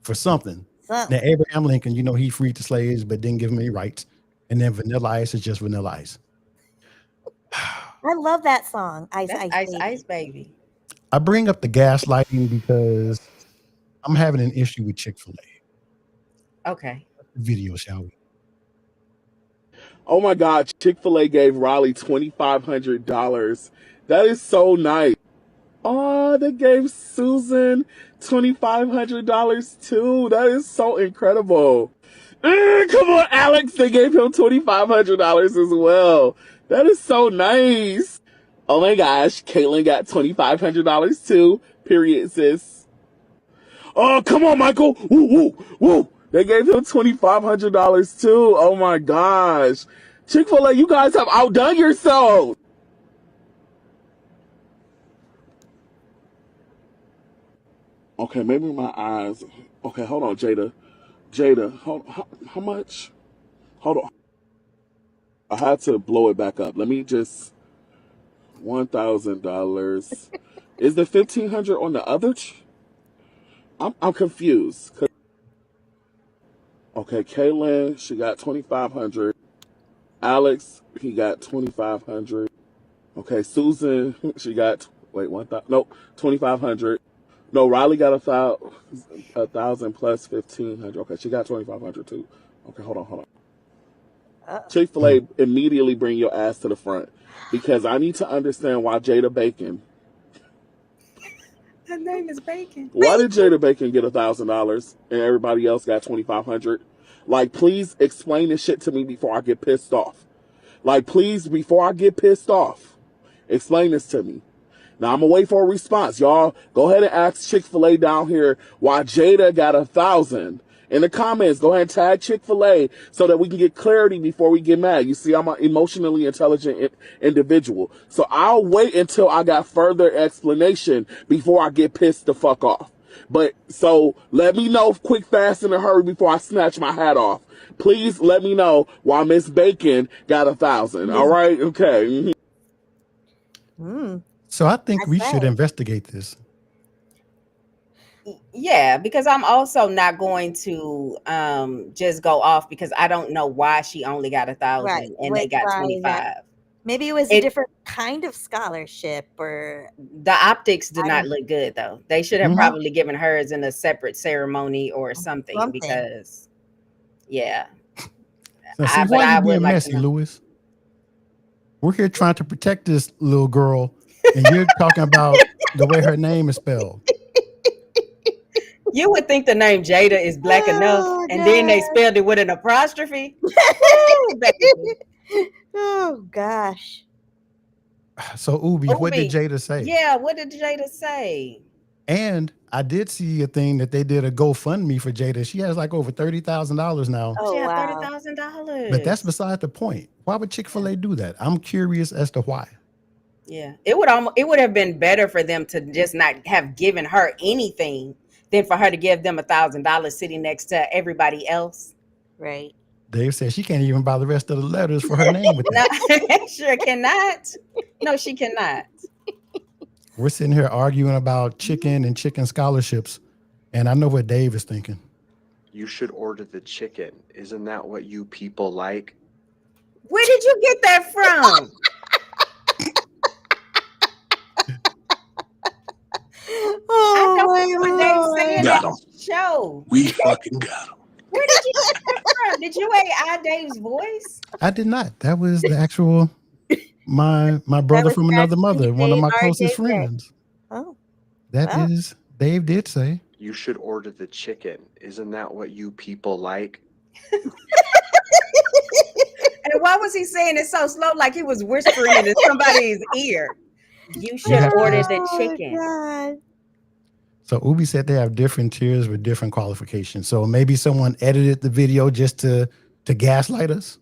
for something. Something. Now Abraham Lincoln, you know, he freed the slaves but didn't give them any rights. And then Vanilla Ice is just Vanilla Ice. I love that song. Ice, That's ice, Ice Baby. I bring up the gaslighting because I'm having an issue with Chick-fil-A. Okay. Video, shall we? Oh my God, Chick-fil-A gave Raleigh $2,500. That is so nice. Oh, they gave Susan $2,500 too. That is so incredible. Come on, Alex. They gave him $2,500 as well. That is so nice. Oh my gosh, Caitlin got $2,500 too. Period, sis. Oh, come on, Michael. Woo, woo, woo. They gave him $2,500 too. Oh my gosh. Chick-fil-A, you guys have outdone yourselves. Okay, maybe my eyes. Okay, hold on, Jada. Jada, how much? Hold on. I had to blow it back up. Let me just $1,000. Is the $1,500 on the other? I'm confused. Okay, Kaylin, she got $2,500. Alex, he got $2,500. Okay, Susan, she got 1,000. Nope, $2,500. No, Riley got 1,000 plus 1,500. Okay, she got 2,500 too. Okay, hold on. Chick-fil-A, immediately bring your ass to the front because I need to understand why Jada Bacon. Her name is Bacon. Why did Jada Bacon get $1,000 and everybody else got 2,500? Like, please explain this shit to me before I get pissed off. Like, please, before I get pissed off, explain this to me. Now, I'm going to wait for a response. Y'all, go ahead and ask Chick-fil-A down here why Jada got 1,000. In the comments, go ahead and tag Chick-fil-A so that we can get clarity before we get mad. You see, I'm an emotionally intelligent individual. So I'll wait until I got further explanation before I get pissed the fuck off. But so let me know quick, fast, in a hurry before I snatch my hat off. Please let me know why Miss Bacon got 1,000. All right? Okay. So I think we should investigate this. Yeah, because I'm also not going to just go off because I don't know why she only got 1,000 and they got 25. Maybe it was a different kind of scholarship, or the optics did not look good though. They should have probably given hers in a separate ceremony or something. Because yeah. So see, why are you being messy, Lewis? We're here trying to protect this little girl, and you're talking about the way her name is spelled. You would think the name Jada is black enough, and then they spelled it with an apostrophe. Oh gosh. So Ubi, what did Jada say? Yeah, what did Jada say? And I did see a thing that they did a GoFundMe for Jada. She has like over $30,000 now. Oh, she had $30,000. But that's beside the point. Why would Chick-fil-A do that? I'm curious as to why. Yeah, it would have been better for them to just not have given her anything than for her to give them $1,000 sitting next to everybody else. Right. Dave said she can't even buy the rest of the letters for her name with that. No, sure cannot. No, she cannot. We're sitting here arguing about chicken and chicken scholarships, and I know what Dave is thinking. You should order the chicken. Isn't that what you people like? Where did you get that from? Oh, I know what they said Got at the show. We fucking got him. Where did you get that from? Did you AI Dave's voice? I did not. That was the actual my brother was from another actually mother, one of my our closest Dave Day. friends. Oh, That wow. is Dave did say. You should order the chicken. Isn't that what you people like? And why was he saying it so slow, like he was whispering it in somebody's ear? You should have to order ask. the Oh, chicken. God. So Ubi said they have different tiers with different qualifications. So maybe someone edited the video just to gaslight us.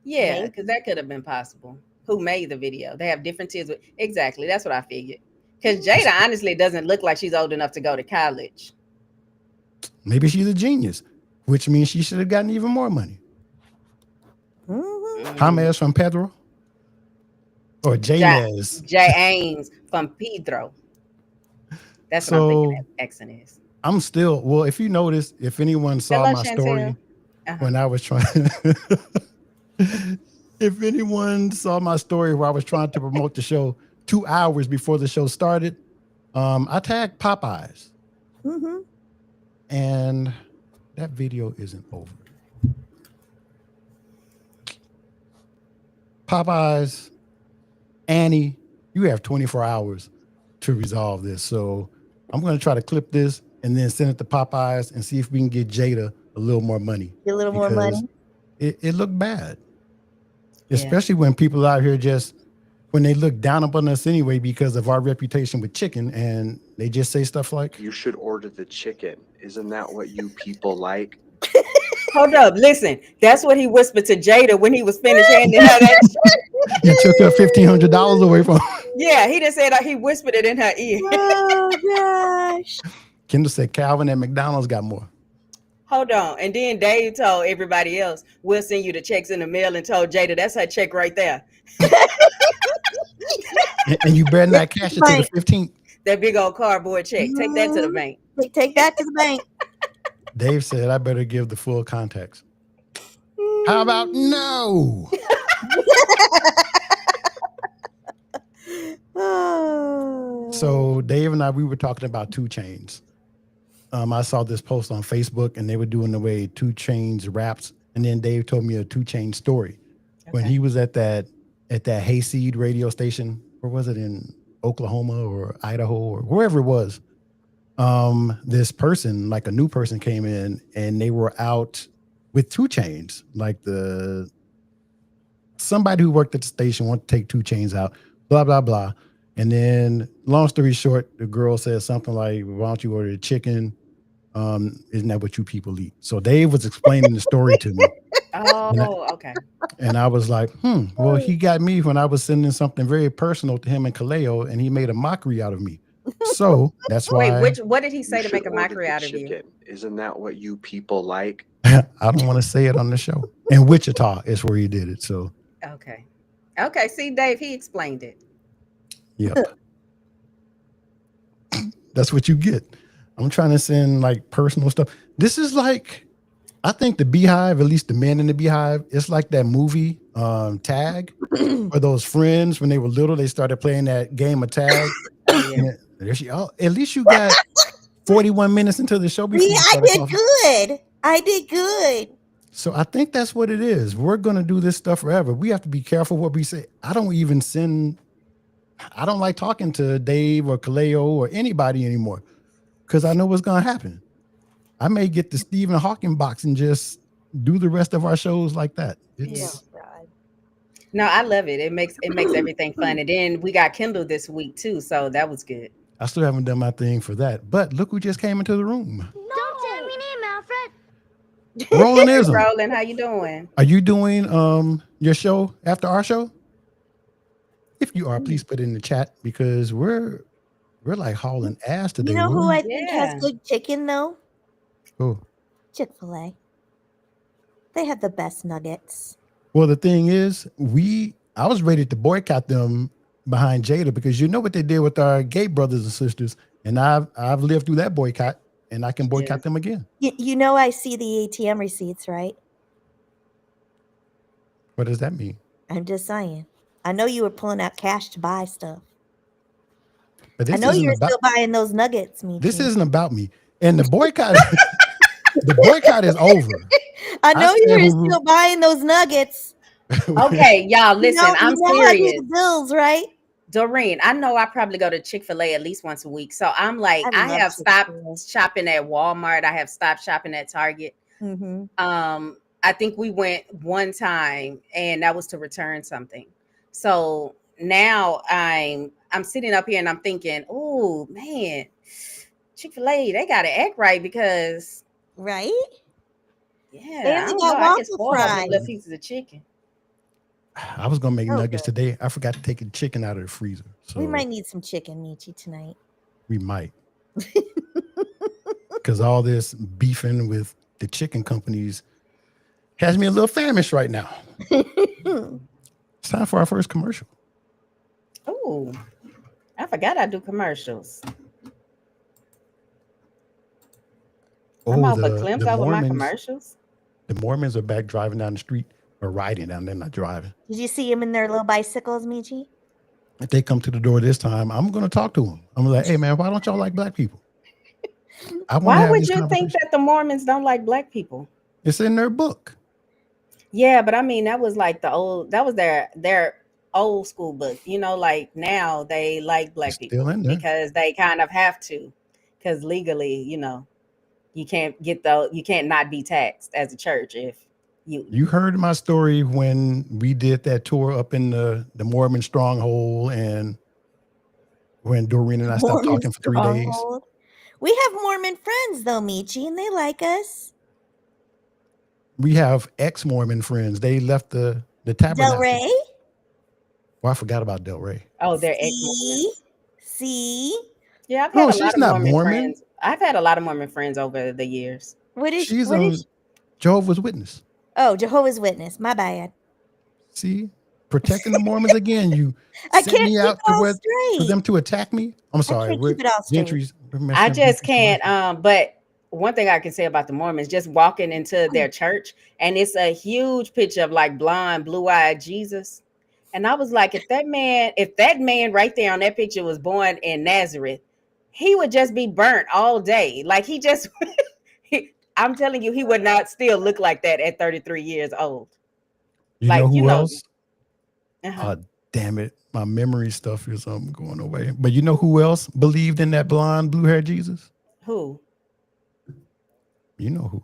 Yeah, Maybe. because that could have been possible. Who made the video? They have different tiers. Exactly. That's what I figured. Because Jada honestly doesn't look like she's old enough to go to college. Maybe she's a genius, which means she should have gotten even more money. Mhm. James from Pedro or James. Jay Ames from Pedro. That's what I'm thinking that accent is. I'm still, well, if you notice, if anyone saw Hello, my story Chantel. when I was trying, if anyone saw my story where I was trying to promote the show 2 hours before the show started, I tagged Popeyes. Mhm. And that video isn't over. Popeyes, Annie, you have 24 hours to resolve this. So I'm going to try to clip this and then send it to Popeyes and see if we can get Jada a little more money. Get a little more money. It looked bad. Especially when people out here just, when they look down upon us anyway because of our reputation with chicken, and they just say stuff like, You should order the chicken. Isn't that what you people like? Hold up, listen. That's what he whispered to Jada when he was finished handing her that. you took her $1,500 away from her. Yeah, he just said he whispered it in her ear. Oh, gosh. Kendall said Calvin at McDonald's got more. Hold on. And then Dave told everybody else, we'll send you the checks in the mail, and told Jada, that's her check right there. And you better not cash it to the 15th. That big old cardboard check. Take that to the bank. Take that to the bank. Dave said, I better give the full context. How about no? Oh. So Dave and I, we were talking about 2 Chainz. I saw this post on Facebook and they were doing the way 2 Chainz raps. And then Dave told me a 2 Chainz story. When he was at that Hayseed radio station, or was it in Oklahoma or Idaho or wherever it was? This person, like a new person, came in and they were out with 2 Chainz. Like somebody who worked at the station wanted to take 2 Chainz out, blah, blah, blah. And then long story short, the girl said something like, why don't you order the chicken? Isn't that what you people eat? So Dave was explaining the story to me. Oh, okay. And I was like, well, he got me when I was sending something very personal to him in Kaleo, and he made a mockery out of me. So that's why. Wait, what did he say You to make a should order mockery the out of you? chicken. Isn't that what you people like? I don't want to say it on the show. In Wichita is where he did it. So Okay. Okay. See, Dave, he explained it. yep. That's what you get. I'm trying to send like personal stuff. This is like, I think the Beehive, at least the men in the Beehive, it's like that movie Tag, where those friends, when they were little, they started playing that game of tag. And there she, at least you got 41 minutes into the show before you I started did talking. good. I did good. So I think that's what it is. We're going to do this stuff forever. We have to be careful what we say. I don't like talking to Dave or Kaleo or anybody anymore because I know what's going to happen. I may get the Stephen Hawking box and just do the rest of our shows like that. No, I love it. It makes everything fun. And then we got Kindle this week too, so that was good. I still haven't done my thing for that. But look who just came into the room. Don't tell me name, Alfred. Roland Ism. Roland, how you doing? Are you doing your show after our show? If you are, please put it in the chat because we're like hauling ass today. You know who I think has good chicken though? Who? Chick-fil-A. They have the best nuggets. Well, the thing is, I was ready to boycott them behind Jada because you know what they did with our gay brothers and sisters, and I've lived through that boycott, and I can boycott them again. You know I see the ATM receipts, right? What does that mean? I'm just saying. I know you were pulling out cash to buy stuff. But I know you're still buying those nuggets. This isn't about me, and the boycott. The boycott is over. I know said you're who- still buying those nuggets. Okay, y'all, listen, I'm you know how to do serious. the bills, right? Doreen, I know I probably go to Chick-fil-A at least once a week. So I'm like, I love have stopped Chick-fil-A. shopping at Walmart. I have stopped shopping at Target. Mm-hmm. I think we went one time and that was to return something. So now I'm sitting up here and I'm thinking, oh man, Chick-fil-A, they gotta act right because Right? yeah, And I they don't know. got I get waffle spoiled over them fries. little pieces of chicken. I was gonna make So nuggets good. today. I forgot to take the chicken out of the freezer. So We might need some chicken, Michi, tonight. we might. Because all this beefing with the chicken companies has me a little famished right now. It's time for our first commercial. Oh, I forgot I do commercials. I'm Oh, over Clem's the over my Mormons. commercials. The Mormons are back driving down the street or riding down. They're not driving. Did you see them in their little bicycles, Michi? If they come to the door this time, I'm going to talk to them. I'm like, hey man, why don't y'all like black people? I want to Why have would this you think conversation. that the Mormons don't like black people? It's in their book. Yeah, but I mean that was like that was their old school book. You know, like now they like black It's people still in there. because they kind of have to, because legally, you know, you can't not be taxed as a church if You heard my story when we did that tour up in the Mormon stronghold, and when Doreen and I stopped Mormon talking for 3 days. stronghold. We have Mormon friends though, Michi, and they like us. We have ex-Mormon friends. They left the tabernacle. Del Rey. Oh, I forgot about Del Rey. oh, they're ex-Mormons. See? Yeah, I've No, had a she's lot of not Mormon Mormon. friends. I've had a lot of Mormon friends over the years. She's on Jehovah's Witness. Oh, Jehovah's Witness. My bad. See, protecting the Mormons again. You I sent can't me keep out it all for straight. them to attack me. I'm sorry. can't keep it all straight. Gentry's messing I up just Gentry's can't. But one thing I can say about the Mormons, just walking into their church, and it's a huge picture of like blonde, blue-eyed Jesus. And I was like, if that man right there on that picture was born in Nazareth, he would just be burnt all day. Like he just, I'm telling you, he would not still look like that at 33 years old. You Like, know who you know- else? Uh-huh. Damn it. My memory stuff is going away. But you know who else believed in that blonde, blue-haired Jesus? Who? You know who.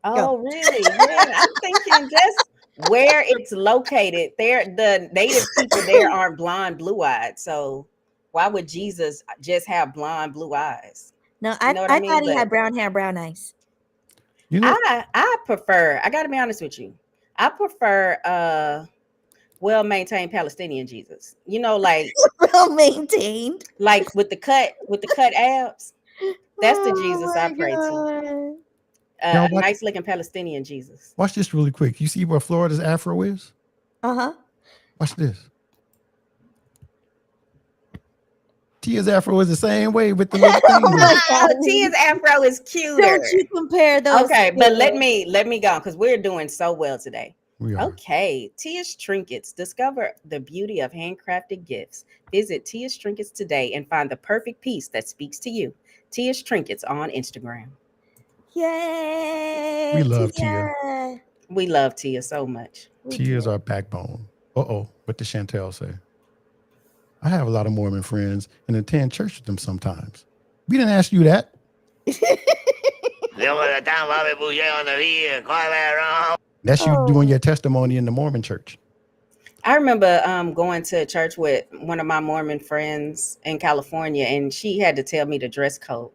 Oh, really? Yeah, I'm thinking just where it's located. The native people there aren't blonde, blue-eyed. So why would Jesus just have blonde, blue eyes? No, I know what I thought he mean? had brown hair, brown eyes. You know, I prefer, I gotta be honest with you. I prefer well-maintained Palestinian Jesus. You know, like well maintained. like with the cut abs. That's the Jesus I my pray to. God. Y'all A watch- nice looking Palestinian Jesus. watch this really quick. You see where Florida's afro is? Uh-huh. Watch this. Tia's afro is the same way with the little thing. Oh my God. Tia's afro is cuter. Don't you compare those Okay, two. but let me go because we're doing so well today. We are. Okay, Tia's Trinkets. Discover the beauty of handcrafted gifts. Visit Tia's Trinkets today and find the perfect piece that speaks to you. Tia's Trinkets on Instagram. Yay. We love Tia. We love Tia so much. Tia is our backbone. Uh-oh, what did Chantel say? I have a lot of Mormon friends and attend church with them sometimes. We didn't ask you that. That's you doing your testimony in the Mormon church. I remember going to church with one of my Mormon friends in California, and she had to tell me the dress code.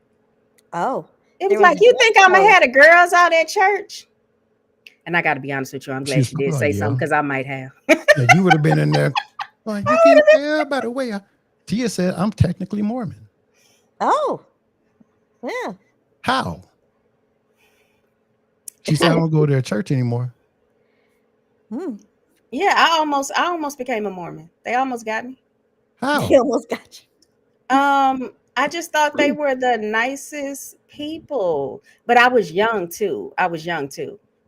Oh. It was There was like, a you dress think I'm gonna code. have the girls out at church? And I got to be honest with you, I'm glad She's she did like, say yeah. something because I might have. Yeah, you would have been in there. Like, you can tell by the way. Tia said, I'm technically Mormon. Oh. Yeah. How? She said, I don't go to their church anymore. Hmm. Yeah, I almost became a Mormon. They almost got me. How? He almost got you. I just thought they were the nicest people, but I was young too.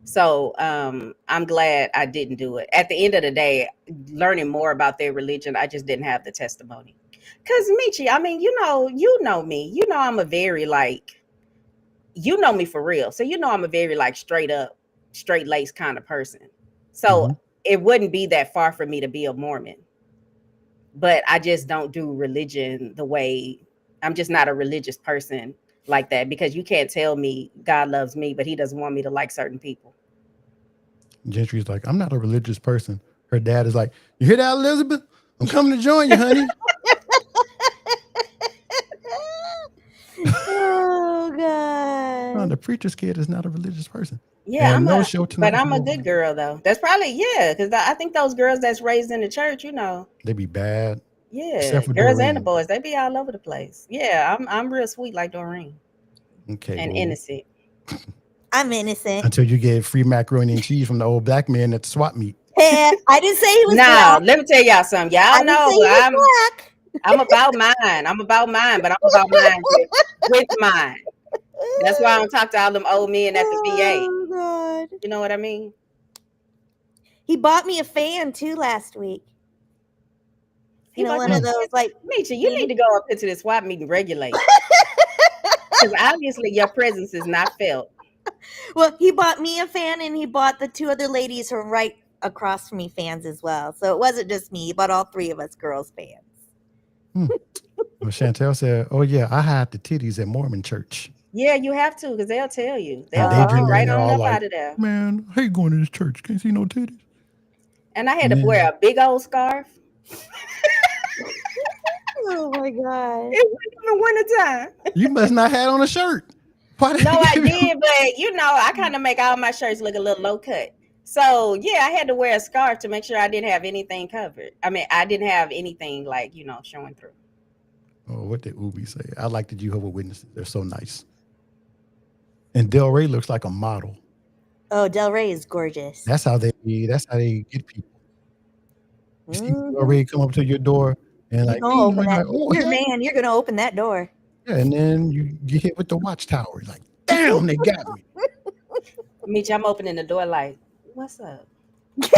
So I'm glad I didn't do it. At the end of the day, learning more about their religion, I just didn't have the testimony. Because Michi, I mean, you know me. You know I'm a very like, you know me for real. So you know I'm a very like straight up straight lace kind of person. So Mhm. it wouldn't be that far for me to be a Mormon. But I just don't do religion the way I'm just not a religious person like that, because you can't tell me God loves me, but he doesn't want me to like certain people. Gentry's like, I'm not a religious person. Her dad is like, you hear that, Elizabeth? I'm coming to join you, honey. Oh No, God. the preacher's kid is not a religious person. Yeah, And no show tonight. but I'm a good girl though. That's probably, yeah, because I think those girls that's raised in the church, They be bad. yeah, Except for girls and the Doreen. boys, they be all over the place. Yeah, I'm real sweet like Doreen Okay, and well, innocent. I'm innocent. until you get free macaroni and cheese from the old black man at the swap meet. Yeah, I didn't say he was Now, black. let me tell y'all something. I Y'all didn't know say he was black. I'm about mine. I'm about mine, but I'm about mine with mine. That's why I don't talk to all them old men at the VA. Oh God. You know what I mean? He bought me a fan too last week. He bought One you of those like Misha, you need to go up into the swap meet and regulate. Because obviously your presence is not felt. Well, he bought me a fan and he bought the two other ladies who are right across from me fans as well. So it wasn't just me, he bought all three of us girls fans. Well, Chantel said, oh, yeah, I hide the titties at Mormon church. Yeah, you have to, because they'll tell you. They'll And talk you Adrian right and they're on all up like, out of there. man, I hate going to this church. Can't see no titties. And I had And to then- wear a big old scarf. Oh my God. It wasn't even wintertime. You must not have on a shirt. Why No, I did, but I kind of make all my shirts look a little low cut. So yeah, I had to wear a scarf to make sure I didn't have anything covered. I mean, I didn't have anything like, showing through. Oh, what did Ubi say? I like the Jehovah's Witnesses. They're so nice. And Del Rey looks like a model. Oh, Del Rey is gorgeous. That's how they get people. You see Del Rey come up to your door and You're like, gonna open that. oh, You're a hey. man. You're gonna open that door. Yeah, and then you get hit with the watchtower. Like, damn, they got me. Mitch, I'm opening the door like, what's up? You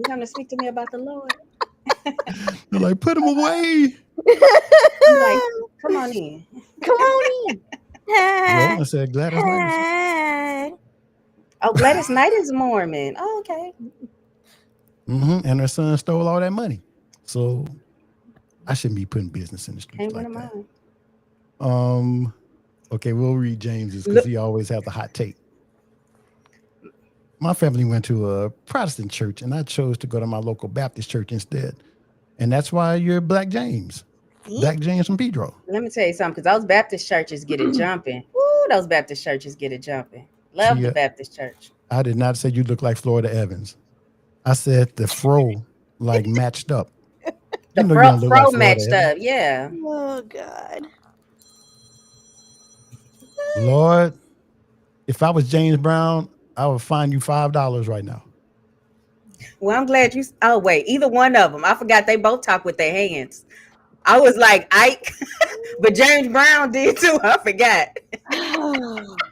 come to speak to me about the Lord? They're like, put him away. I'm like, come on in. Come on in. Roland said Gladys Knight. Oh, Gladys Knight is Mormon. Oh, okay. And her son stole all that money. So I shouldn't be putting business in the streets like that. Okay, we'll read James's because he always has the hot take. My family went to a Protestant church, and I chose to go to my local Baptist church instead. And that's why you're Black James. Black James from Pedro. Let me tell you something, because those Baptist churches get it jumping. Ooh, those Baptist churches get it jumping. Love the Baptist church. I did not say you look like Florida Evans. I said the fro matched up. The fro matched up, yeah. Oh God. Lord, if I was James Brown, I would fine you $5 right now. Well, I'm glad you. Oh wait, either one of them. I forgot they both talk with their hands. I was like Ike, but James Brown did too. I forgot.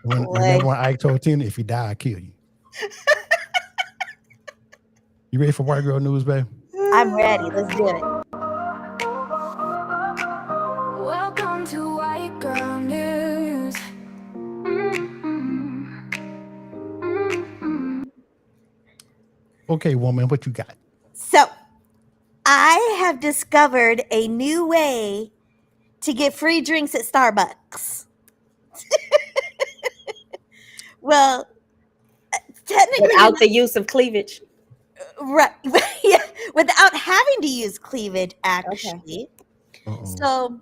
Remember when Ike told Tina, if you die, I kill you. You ready for White Girl News, babe? I'm ready. Let's do it. Welcome to White Girl News. Okay, woman, what you got? So, I have discovered a new way to get free drinks at Starbucks. Well, technically, without the use of cleavage, right? Yeah, without having to use cleavage, actually. Okay. So,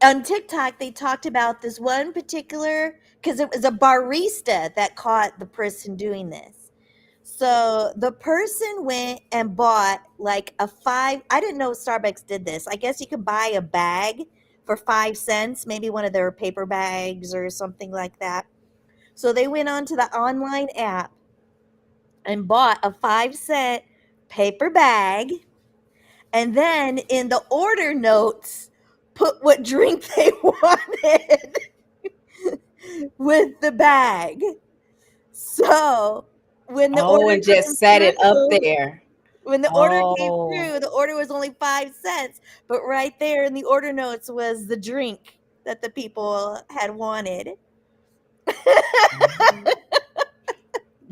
on TikTok, they talked about this one particular, because it was a barista that caught the person doing this. So the person went and bought like I didn't know Starbucks did this. I guess you could buy a bag for 5 cents, maybe one of their paper bags or something like that. So they went onto the online app and bought a 5-cent paper bag. And then in the order notes, put what drink they wanted with the bag. So when the order and just set it up there. When the order came through, the order was only 5 cents, but right there in the order notes was the drink that the people had wanted.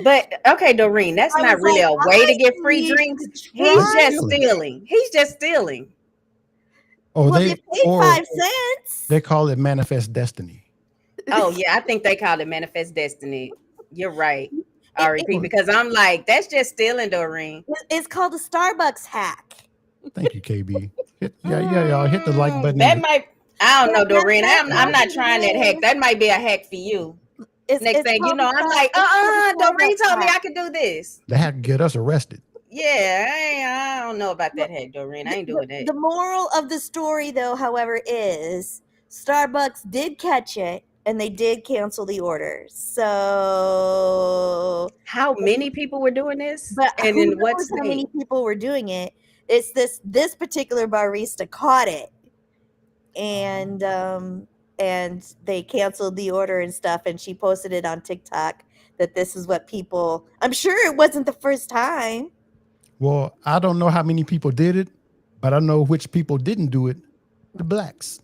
But okay, Doreen, that's I not was really like, a way to get I free need drinks. to He's try. just stealing. He's just stealing. Oh, Well, you paid or 5 cents. they call it manifest destiny. Oh yeah, I think they call it manifest destiny. You're right, It- REP, because I'm like, that's just stealing, Doreen. it's called a Starbucks hack. Thank you, KB. Y'all hit the like button. That might. I don't know, Doreen. That's I'm not what trying it that hack. is. That might be a hack for you. Next It's thing you called know, a I'm Star- like, it's called a Doreen Starbucks told me hack. I could do this. They had to get us arrested. Yeah, I don't know about that hack, Doreen. I ain't doing that. The moral of the story, though, however, is Starbucks did catch it and they did cancel the order. So, How many people were doing this, but and who in what knows how many state? people were doing it? It's this particular barista caught it, and they canceled the order and stuff. And she posted it on TikTok that this is what people. I'm sure it wasn't the first time. Well, I don't know how many people did it, but I know which people didn't do it. The blacks.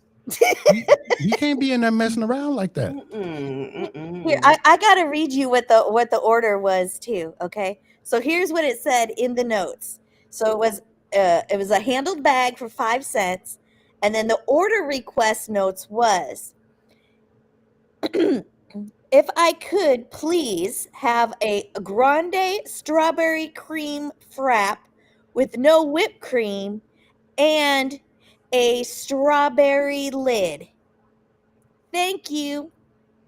You can't be in there messing around like that. Here, I gotta read you what the order was too. Okay, so here's what it said in the notes. So it was a handled bag for 5 cents, and then the order request notes was, if I could please have a grande strawberry cream frap with no whipped cream and a strawberry lid. Thank you.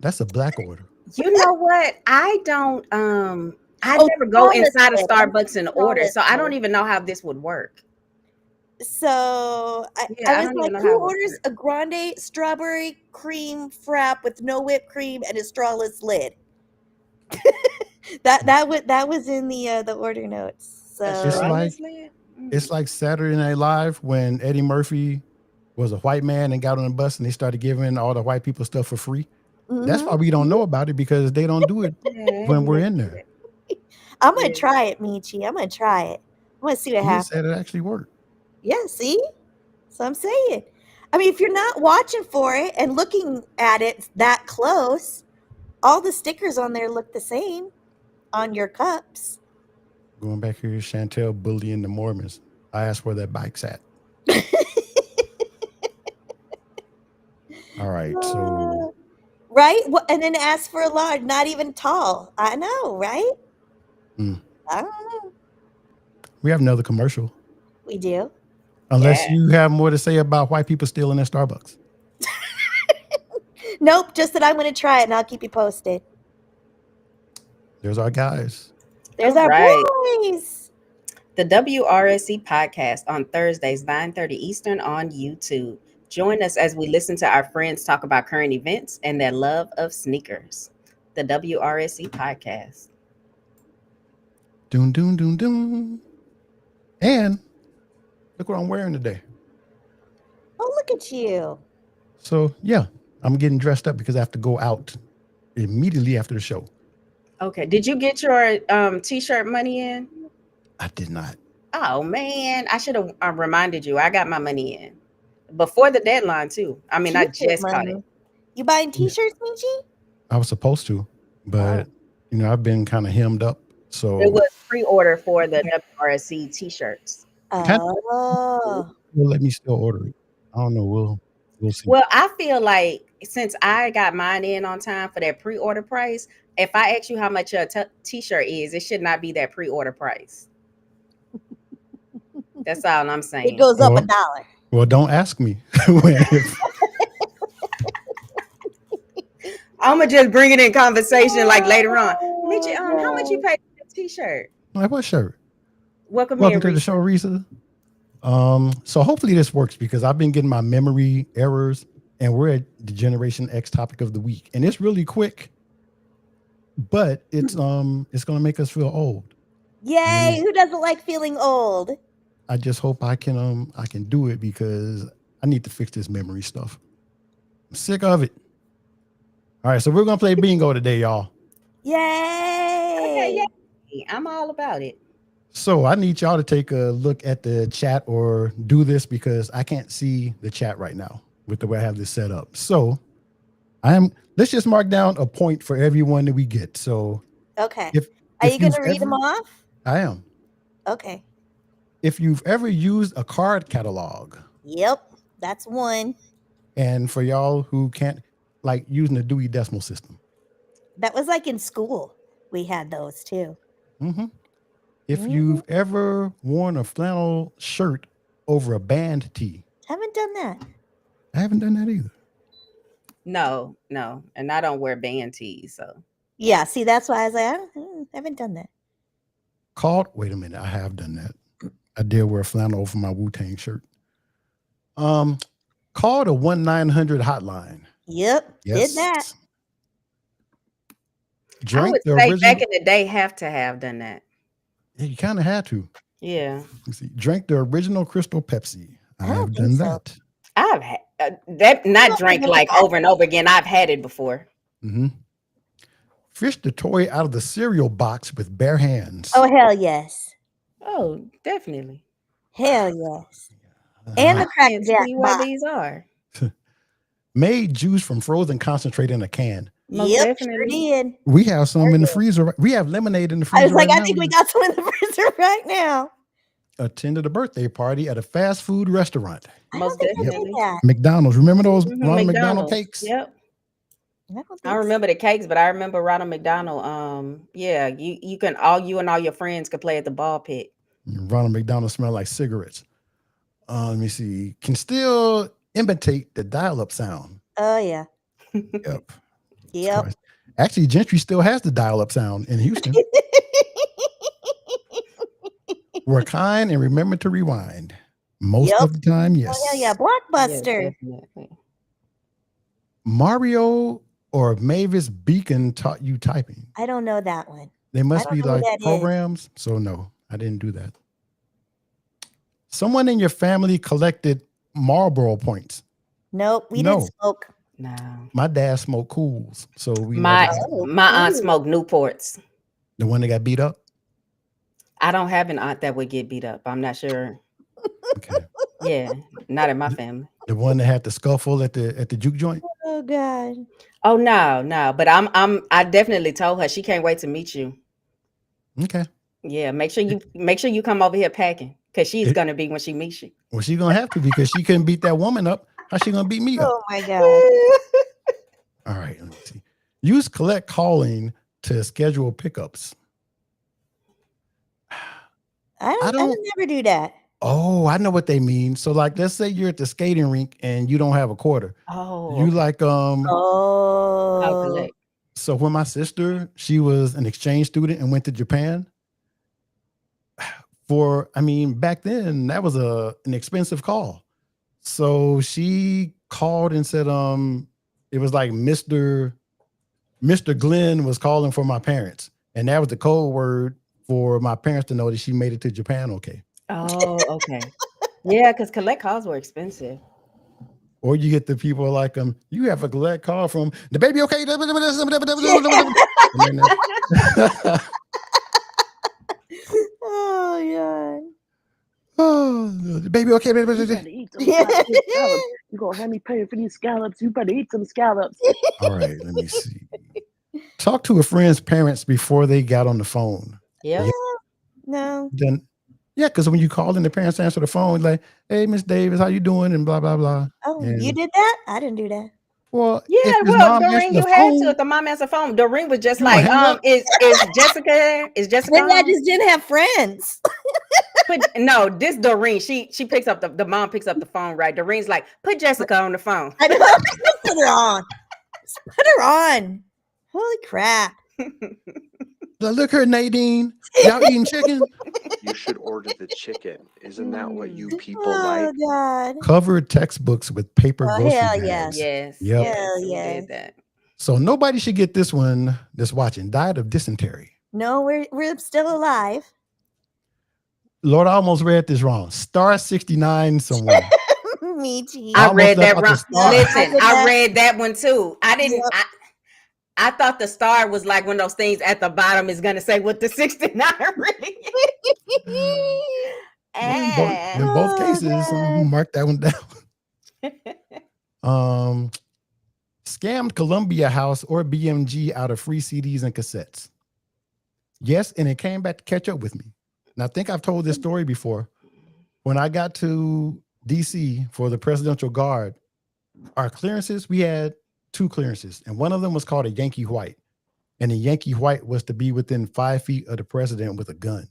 That's a black order. You know what? I don't. I Oh, never go strawless inside of lid. Starbucks and order, Strawless so I don't lid. even know how this would work. So Yeah, I I was don't like, even know how who it would orders work. a grande strawberry cream frap with no whipped cream and a strawless lid? that was in the order notes. A So strawless lid? It's like Saturday Night Live when Eddie Murphy was a white man and got on the bus and they started giving all the white people stuff for free. That's why we don't know about it, because they don't do it when we're in there. I'm gonna try it, Michi. I'm gonna try it. I'm gonna see what You happens. said it actually worked. Yeah, see? So I'm saying. I mean, if you're not watching for it and looking at it that close, all the stickers on there look the same on your cups. Going back here, Chantel bullying the Mormons. I asked where that bike's at. All right, so Right? And then ask for a large, not even tall. I know, right? I don't know. we have another commercial. We do. Unless you have more to say about white people stealing at Starbucks. Nope, just that I'm going to try it and I'll keep you posted. There's our guys. There's All our right. boys. The WRSC podcast on Thursdays, 9:30 Eastern on YouTube. Join us as we listen to our friends talk about current events and their love of sneakers. The WRSC podcast. Doom, doom, doom, doom. And look what I'm wearing today. Oh, look at you. So, yeah, I'm getting dressed up because I have to go out immediately after the show. Okay. Did you get your t-shirt money in? I did not. Oh, man. I should have reminded you. I got my money in before the deadline, too. I mean, I just caught it. You buying t-shirts, Michi? I was supposed to, but, I've been kind of hemmed up. So It was pre-order for the WRSC t-shirts. Oh. Will let me still order it. I don't know. We'll see. Well, I feel like since I got mine in on time for that pre-order price, if I ask you how much a t-shirt is, it should not be that pre-order price. That's all I'm saying. It goes up $1. Well, don't ask me. I'm gonna just bring it in conversation like later on. Michi, how much you pay for the t-shirt? Like, what shirt? Welcome to here, the show, Risa. So hopefully this works because I've been getting my memory errors, and we're at the Generation X topic of the week, and it's really quick, but it's gonna make us feel old. Yay! Who doesn't like feeling old? I just hope I can do it because I need to fix this memory stuff. I'm sick of it. All right, so we're gonna play bingo today, y'all. Yay! Okay, yay. I'm all about it. So I need y'all to take a look at the chat or do this because I can't see the chat right now with the way I have this set up. So let's just mark down a point for everyone that we get. So okay. Are If you going you've to read them ever- off? I am. Okay. If you've ever used a card catalog, Yep. That's one. and for y'all who can't, like using the Dewey Decimal System. That was like in school. We had those too. Mm-hmm. If Mhm. you've ever worn a flannel shirt over a band tee, Haven't done that. I haven't done that either. No, and I don't wear band tees, so Yeah. See, that's why I was like, I haven't done that. Wait a minute, I have done that. I did wear flannel over my Wu-Tang shirt. Called a 1-900 hotline. Yep. Did that. I would The say original. back in the day have to have done that. Yeah, you kind of had to. Yeah. Let's see. Drank the original Crystal Pepsi. I don't have done think so. that. I've had that, not drank like over and over again. I've had it before. Mm-hmm. Fished the toy out of the cereal box with bare hands. Oh, hell yes. Oh, definitely. Hell yes. And the crack Can't jack see where box. these are. Made juice from frozen concentrate in a can. Most Yep, definitely. sure did. We have some in the freezer. We have lemonade in the freezer. I was like, right I think now. we got some in the freezer right now. Attended a birthday party at a fast food restaurant. Most I did definitely. that. McDonald's. Remember those Mhm, Ronald McDonald cakes? Yep. I don't I think remember the cakes, but I remember Ronald McDonald. Yeah, you and all your friends could play at the ball pit. Ronald McDonald smelled like cigarettes. Let me see. Can still imitate the dial-up sound. Oh yeah. Yep. Yep. Christ. Actually, Gentry still has the dial-up sound in Houston. We're kind and remember to rewind. Most Yep. of the time, yes. Oh yeah, Yes, Blockbuster. definitely. Mario or Mavis Beacon taught you typing. I don't know that one. They must don't be know who like that is. programs. So no, I didn't do that. Someone in your family collected Marlboro points. Nope, we No. didn't smoke. No. My dad smoked Cools, so we My never had one. aunt smoked Newports. The one that got beat up. I don't have an aunt that would get beat up. I'm not sure. Okay. Yeah, not in my family. The one that had the scuffle at the juke joint. Oh God. Oh no. But I definitely told her she can't wait to meet you. Okay. Yeah, make sure you come over here packing because she's gonna be when she meets you. Well, she's gonna have to because she couldn't beat that woman up. How's she gonna beat me up? Oh my God. All right, let me see. Use collect calling to schedule pickups. I don't never do that. Oh, I know what they mean. So, like, let's say you're at the skating rink and you don't have a quarter. Oh, You like I'll Oh. collect. So when my sister, she was an exchange student and went to Japan. Back then that was an expensive call. So she called and said, it was like Mr. Glenn was calling for my parents. And that was the code word for my parents to know that she made it to Japan okay. Oh, okay. Yeah, because collect calls were expensive. Or you get the people like, you have a collect call from the baby okay. Oh yeah. Oh, the baby okay. You better eat some scallops. You gonna have me paying for these scallops? You better eat some scallops. All right, let me see. Talk to a friend's parents before they got on the phone. Yeah. No. Then, yeah, because when you call and the parents answer the phone, like, "Hey, Miss Davis, how you doing?" and blah blah blah. Oh, And, you did that? I didn't do that. well, Yeah, if his well, mom answered Doreen, the you had phone, to. If the mom answered the phone, Doreen was just You gonna like, hang up? is Jessica? Is Jessica? Maybe I on? just didn't have friends. But no, this Doreen, she picks up the mom picks up the phone, right? Doreen's like, put Jessica on the phone. I know. Put her on. Just put her on. Holy crap. look her, Nadine. Y'all eating chicken? You should order the chicken. Isn't that what you people Oh like? God. Covered textbooks with paper Oh, grocery hell bags. yes. Yes. Yep. Hell we yes. did that. So nobody should get this one that's watching. Died of dysentery. No, we're still alive. Lord, I almost read this wrong. Star 69 somewhere. Me too. I almost read left that out the wrong. star. Listen, I I did read that one too. I didn't. Yep. I thought the star was like one of those things at the bottom is gonna say what the 69 really is. In both cases, mark that one down. Scammed Columbia House or BMG out of free CDs and cassettes. Yes, and it came back to catch up with me. And I think I've told this story before. When I got to DC for the Presidential Guard, our clearances, we had 2 clearances, and one of them was called a Yankee White. And the Yankee White was to be within 5 feet of the president with a gun.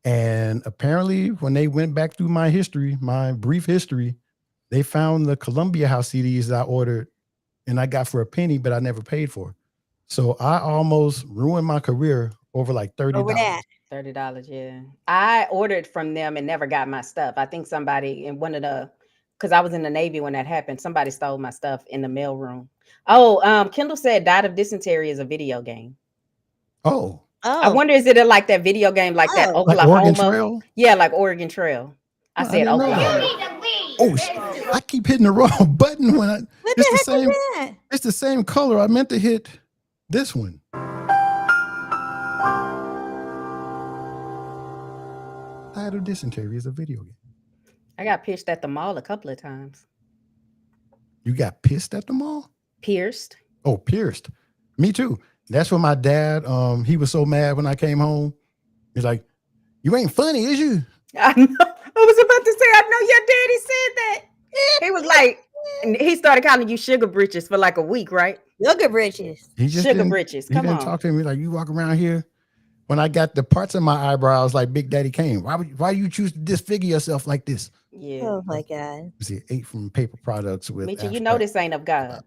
And apparently, when they went back through my history, my brief history, they found the Columbia House CDs that I ordered and I got for a penny, but I never paid for. So I almost ruined my career over like $30. Over that. $30, yeah. I ordered from them and never got my stuff. I think somebody in one of the, because I was in the Navy when that happened, somebody stole my stuff in the mailroom. Oh, Kendall said Died of Dysentery is a video game. Oh. I wonder, is it like that video game, like that Like Oklahoma? Oregon Trail? Yeah, like Oregon Trail. I said Oklahoma. Oh, I keep hitting the wrong button when I. What It's the the heck same. is that? It's the same color. I meant to hit this one. Died of Dysentery is a video game. I got pierced at the mall a couple of times. You got pissed at the mall? Pierced. Oh, pierced. Me too. That's when my dad, he was so mad when I came home. He's like, "You ain't funny, is you?" I know. I was about to say, I know your daddy said that. He was like, and he started calling you sugar britches for like a week, right? Sugar britches. He just Sugar didn't- britches. He Come didn't on. talk to me like, "You walk around here." When I got the parts of my eyebrows like Big Daddy Kane, why you choose to disfigure yourself like this? Yeah. Oh my God. See, 8 from paper products with. Mitchell, you know this ain't of God.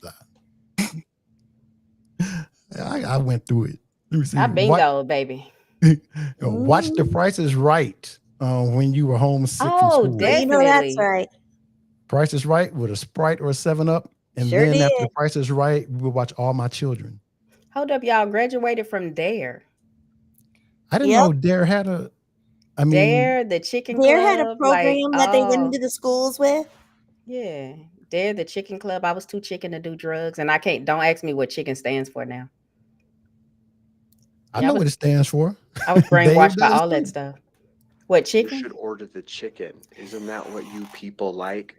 I went through it. Let me see. I bingo, baby. Watch The Price is Right when you were homesick from Oh, school. definitely. You know that's right. Price is Right with a Sprite or a 7-Up. And Sure then after did. The Price is Right, we would watch All My Children. Hold up, y'all. Graduated from Dare. I didn't know Dare had a. I mean, Dare, the chicken Dare club. had a program that they went into the schools with. Yeah. Dare, the chicken club. I was too chicken to do drugs. And don't ask me what chicken stands for now. I know what it stands for. I was brainwashed by does all that too. stuff. What, You chicken? should order the chicken. Isn't that what you people like?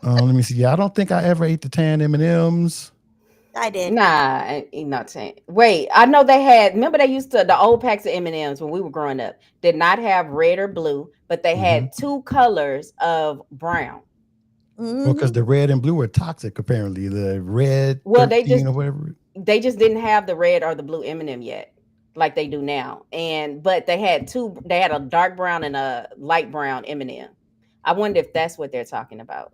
Let me see. Yeah, I don't think I ever ate the tan M&Ms. I did. Nah, I'm not saying. Wait, I know they had. Remember, they used to the old packs of M&Ms when we were growing up. Did not have red or blue, but they had 2 colors of brown. Well, because the red and blue are toxic, apparently. The red, Well, 13 or whatever. they just didn't have the red or the blue M&M yet, like they do now. But they had 2. They had a dark brown and a light brown M&M. I wonder if that's what they're talking about.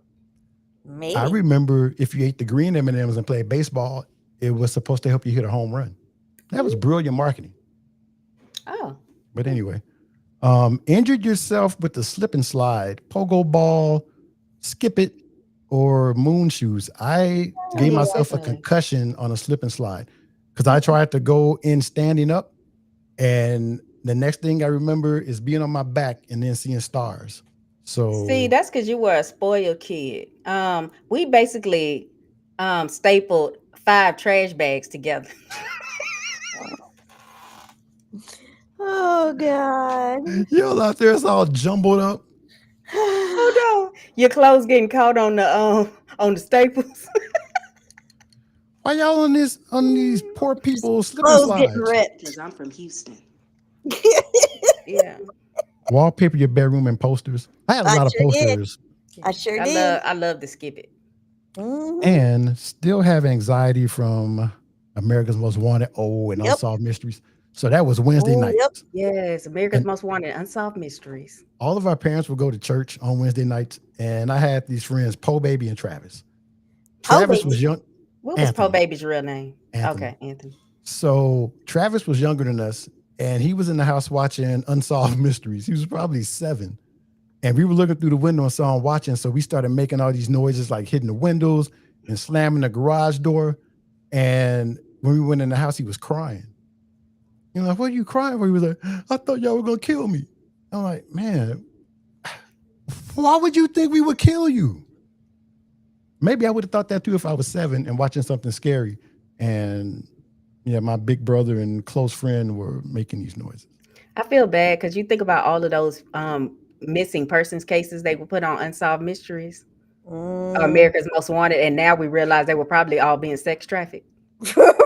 Maybe. I remember if you ate the green M&Ms and played baseball, it was supposed to help you hit a home run. That was brilliant marketing. Oh. But anyway, injured yourself with the slip and slide, pogo ball, skip it, or moon shoes. I gave myself a concussion on a slip and slide because I tried to go in standing up, and the next thing I remember is being on my back and then seeing stars. So See, that's because you were a spoiled kid. We basically stapled 5 trash bags together. Oh God. y'all out there, it's all jumbled up. Oh no, your clothes getting caught on the staples. Why y'all on these poor people slip and Clothes slides? getting ripped. Because I'm from Houston. Yeah. Wallpaper your bedroom and posters. I had a lot of sure did. posters. I sure did. I love to skip it. And still have anxiety from America's Most Wanted and Unsolved Mysteries. So that was Wednesday night. Yes, America's Most Wanted, Unsolved Mysteries. All of our parents would go to church on Wednesday nights, and I had these friends, Poe Baby and Travis. Travis was young. What was Poe Baby's real name? Anthony. Okay, Anthony. So Travis was younger than us, and he was in the house watching Unsolved Mysteries. He was probably 7. And we were looking through the window and saw him watching. So we started making all these noises, like hitting the windows and slamming the garage door. And when we went in the house, he was crying. You know, like, what are you crying for? He was like, I thought y'all were going to kill me. I'm like, man, why would you think we would kill you? Maybe I would have thought that too if I was 7 and watching something scary. And yeah, my big brother and close friend were making these noises. I feel bad because you think about all of those missing persons cases they would put on Unsolved Mysteries, America's Most Wanted, and now we realize they were probably all being sex trafficked.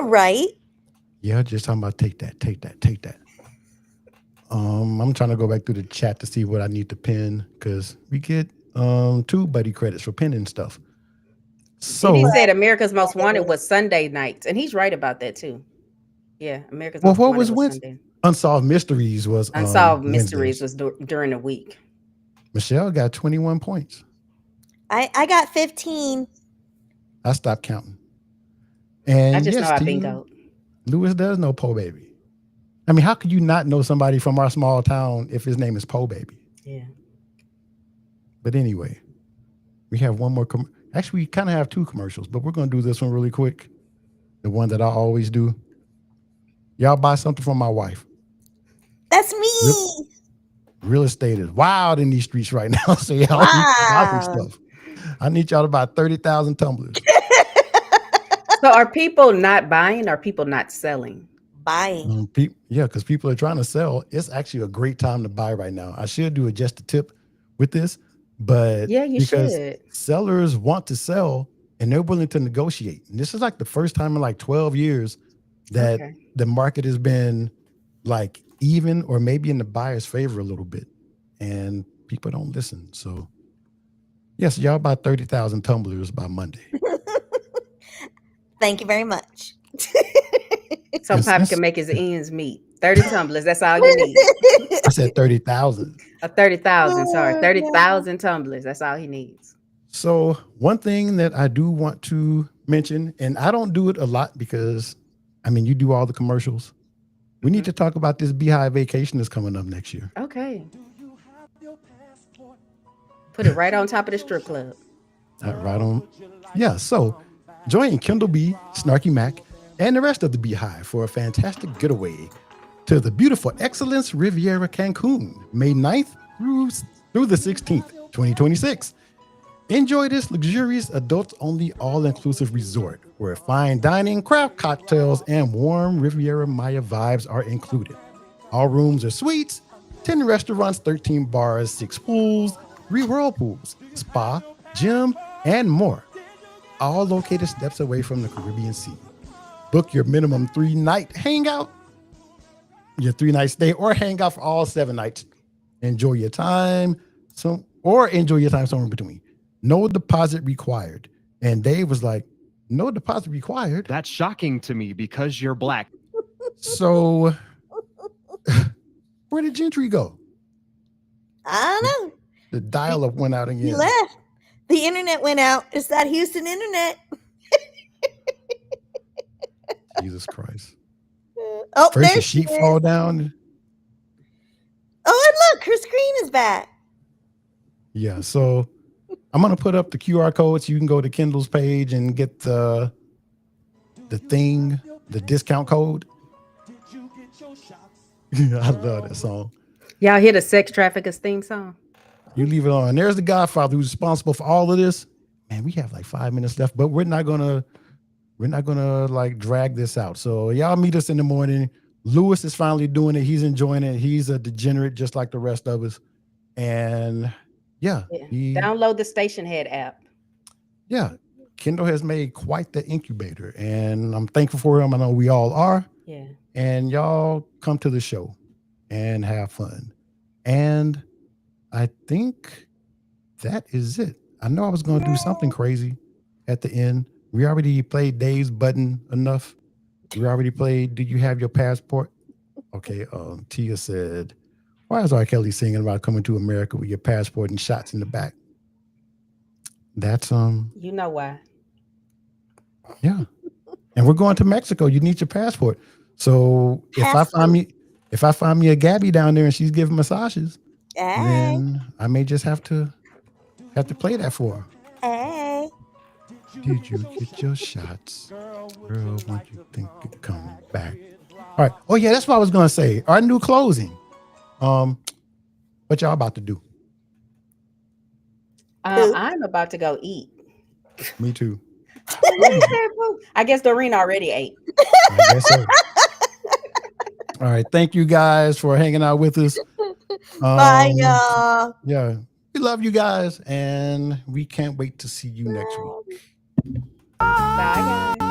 Right. Yeah, just talking about take that. I'm trying to go back through the chat to see what I need to pin because we get 2 buddy credits for pinning stuff. So Diddy said America's Most Wanted was Sunday nights, and he's right about that too. Yeah, America's Most what Wanted was was Sunday. Unsolved Mysteries was Unsolved Wednesdays. Mysteries was during the week. Michelle got 21 points. I got 15. I stopped counting. And I just know I to bingo. Lewis does know Po Baby. I mean, how could you not know somebody from our small town if his name is Po Baby? Yeah. But anyway, we have one more. Actually, we kind of have 2 commercials, but we're going to do this one really quick. The one that I always do. Y'all buy something from my wife. That's me. Real estate is wild in these streets right now. So y'all need to buy some stuff. I need y'all to buy 30,000 tumblers. So are people not buying or are people not selling? Buying. Yeah, because people are trying to sell. It's actually a great time to buy right now. I should do a just a tip with this, but yeah, you because should. Sellers want to sell and they're willing to negotiate. And this is like the first time in like 12 years that the market has been like even or maybe in the buyer's favor a little bit. And people don't listen. So yes, y'all buy 30,000 tumblers by Monday. Thank you very much. So Poppy can make his ends meet. 30 tumblers, that's all you need. I said 30,000. 30,000, sorry. 30,000 tumblers, that's all he needs. So one thing that I do want to mention, and I don't do it a lot because, I mean, you do all the commercials. We need to talk about this Beehive vacation that's coming up next year. Okay. Put it right on top of the strip club. Right on. Yeah, so join Kendall B, Snarky Mac, and the rest of the Beehive for a fantastic getaway to the beautiful Excellence Riviera Cancun, May 9th through the 16th, 2026. Enjoy this luxurious adults-only all-inclusive resort where fine dining, craft cocktails, and warm Riviera Maya vibes are included. All rooms are suites, 10 restaurants, 13 bars, 6 pools, 3 whirlpools, spa, gym, and more. All located steps away from the Caribbean Sea. Book your minimum 3-night hangout, your 3-night stay, or hang out for all 7 nights. Enjoy your time, somewhere in between. No deposit required. And Dave was like, no deposit required? That's shocking to me because you're black. So where did Gentry go? I don't know. The dial-up went out again. He left. The internet went out. It's that Houston internet. Jesus Christ. Oh, First there the sheet fall down. Oh, and look, her screen is back. Yeah, so I'm going to put up the QR code so you can go to Kendall's page and get the discount code. I love that song. Y'all hear the Sex Traffickers theme song? You leave it on. There's the Godfather who's responsible for all of this. Man, we have like 5 minutes left, but we're not gonna like drag this out. So y'all meet us in the morning. Lewis is finally doing it. He's enjoying it. He's a degenerate just like the rest of us. And download the Station Head app. Yeah, Kendall has made quite the incubator, and I'm thankful for him. I know we all are. Yeah. And y'all come to the show and have fun. And I think that is it. I know I was going to do something crazy at the end. We already played Dave's button enough. We already played Do You Have Your Passport? Okay, Tia said, why is R. Kelly singing about coming to America with your passport and shots in the back? That's you know why. Yeah. And we're going to Mexico. You need your passport. So if I find me a Gabby down there and she's giving massages, then I may just have to play that for her. Hey. Did you get your shots? Girl, what you think you're coming back? All right. Oh yeah, that's what I was gonna say. Our new closing. What y'all about to do? I'm about to go eat. Me too. I guess Doreen already ate. I guess so. All right. Thank you guys for hanging out with us. Bye, y'all. Yeah. We love you guys, and we can't wait to see you next week. Bye, guys.